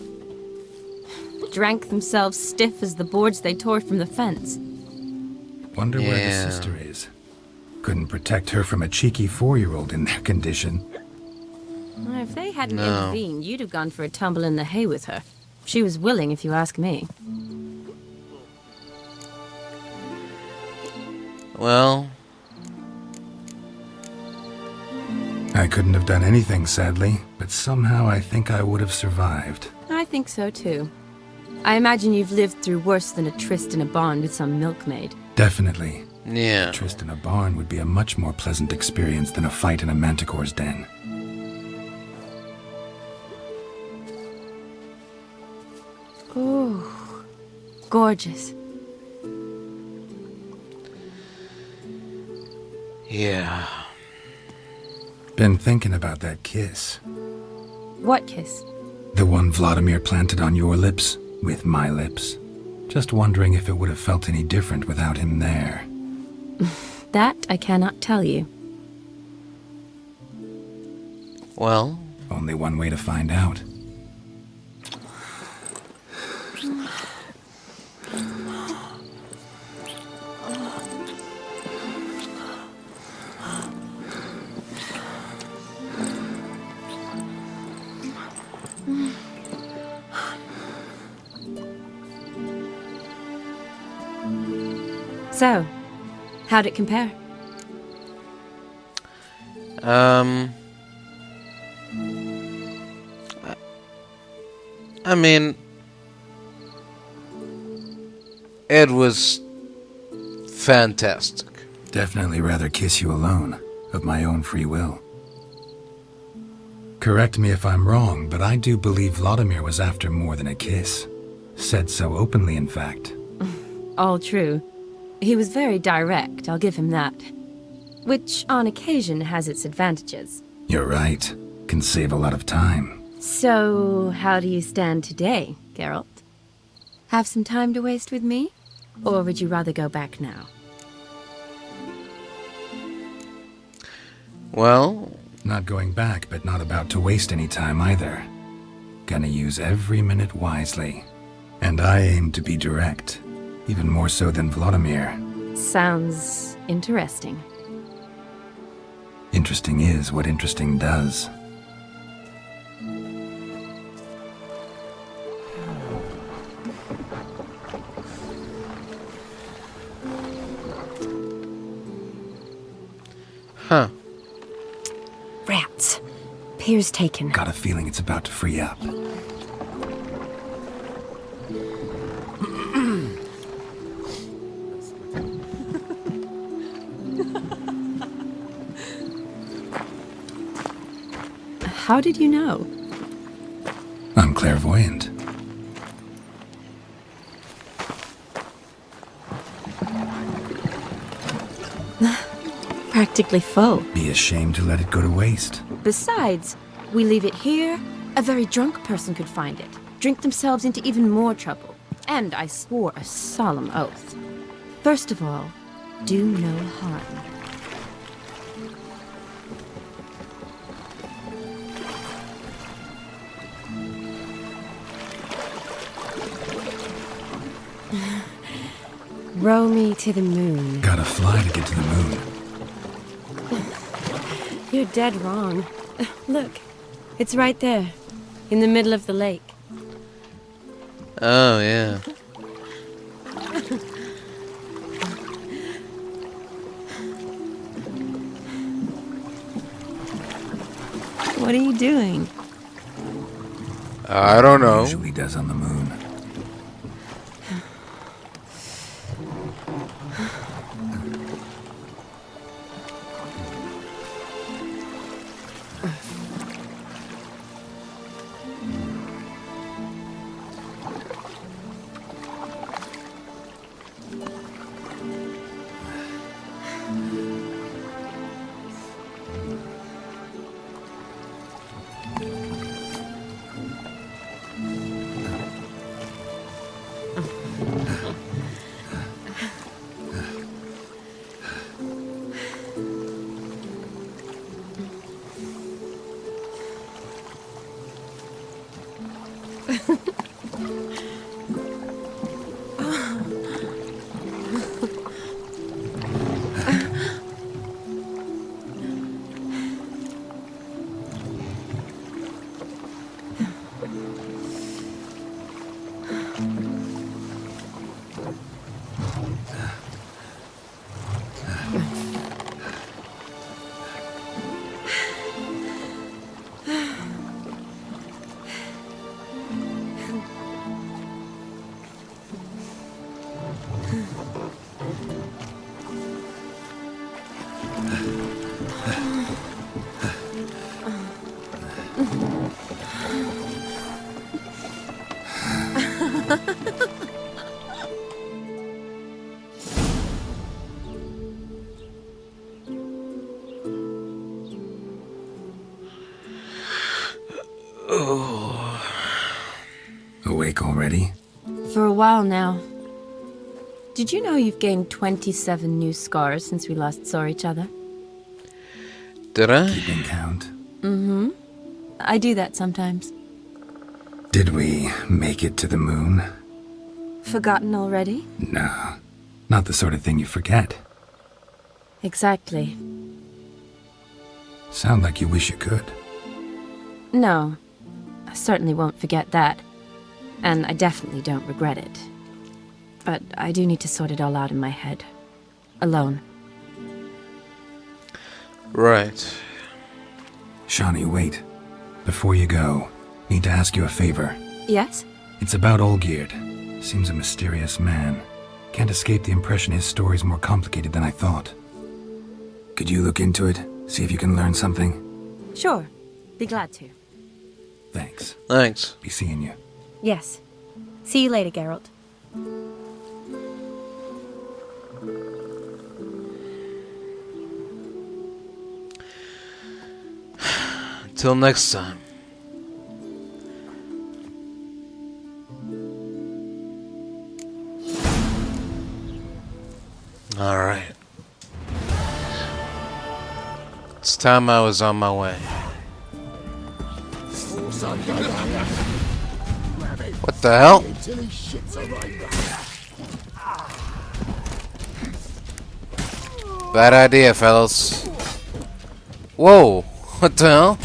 Drank themselves stiff as the boards they tore from the fence. Wonder where the sister is. Couldn't protect her from a cheeky 4-year-old in their condition. If they hadn't intervened, you'd have gone for a tumble in the hay with her. She was willing, if you ask me. Well... I couldn't have done anything, sadly, but somehow I think I would have survived. I think so, too. I imagine you've lived through worse than a tryst in a barn with some milkmaid. Definitely. Yeah. A tryst in a barn would be a much more pleasant experience than a fight in a manticore's den. Ooh, gorgeous. Yeah. Been thinking about that kiss. What kiss? The one Vladimir planted on your lips, with my lips. Just wondering if it would have felt any different without him there. That I cannot tell you. Well? Only one way to find out. So, how'd it compare? I mean, it was fantastic. Definitely rather kiss you alone, of my own free will. Correct me if I'm wrong, but I do believe Vladimir was after more than a kiss. Said so openly, in fact. All true. He was very direct, I'll give him that. Which, on occasion, has its advantages. You're right. Can save a lot of time. So, how do you stand today, Geralt? Have some time to waste with me? Or would you rather go back now? Well? Not going back, but not about to waste any time either. Gonna use every minute wisely. And I aim to be direct. Even more so than Vladimir. Sounds interesting. Interesting is what interesting does. Huh. Rats. Piers taken. Got a feeling it's about to free up. How did you know? I'm clairvoyant. Practically full. Be ashamed to let it go to waste. Besides, we leave it here, a very drunk person could find it, drink themselves into even more trouble. And I swore a solemn oath. First of all, do no harm. Row me to the moon. Gotta fly to get to the moon. You're dead wrong. Look, it's right there, in the middle of the lake. Oh, yeah. What are you doing? I don't know. Usually does on the moon. Awake already? For a while now. Did you know you've gained 27 new scars since we last saw each other? Did I? Keeping count. Mm-hmm. I do that sometimes. Did we make it to the moon? Forgotten already? No. Not the sort of thing you forget. Exactly. Sound like you wish you could. No. I certainly won't forget that. And I definitely don't regret it. But I do need to sort it all out in my head. Alone. Right. Shawnee, wait. Before you go, need to ask you a favor. Yes? It's about Olgierd. Seems a mysterious man. Can't escape the impression his story's more complicated than I thought. Could you look into it? See if you can learn something? Sure. Be glad to. Thanks. Thanks. Be seeing you. Yes. See you later, Geralt. Until next time. Alright. Let's This time I was on my way. What the hell? Bad idea, fellas. Whoa! What the hell?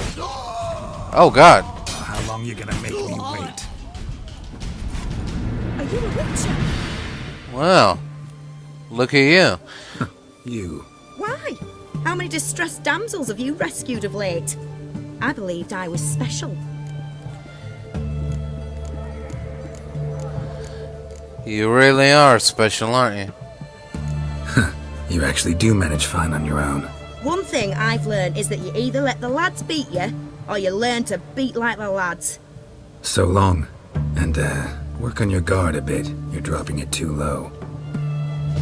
Oh God! How long you gonna make me wait? Are you a witcher? Well, look at you. You. Why? How many distressed damsels have you rescued of late? I believed I was special. You really are special, aren't you? You actually do manage fine on your own. One thing I've learned is that you either let the lads beat you, or you learn to beat like the lads. So long. And, work on your guard a bit. You're dropping it too low.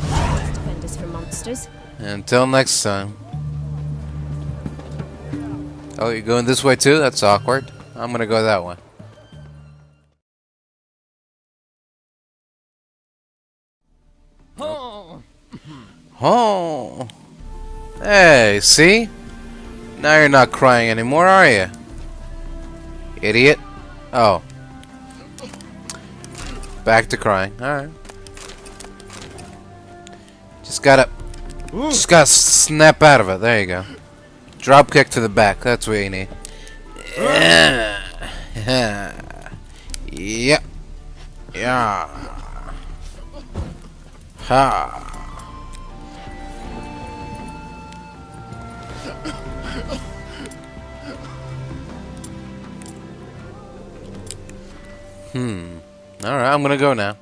Defend us from monsters. Until next time. Oh, you're going this way too? That's awkward. I'm gonna go that way. Oh. Hey, see? Now you're not crying anymore, are you? Idiot. Oh. Back to crying. Alright. Just gotta snap out of it. There you go. Drop kick to the back. That's what you need. Yep. Yeah. Ha. Alright, I'm gonna go now.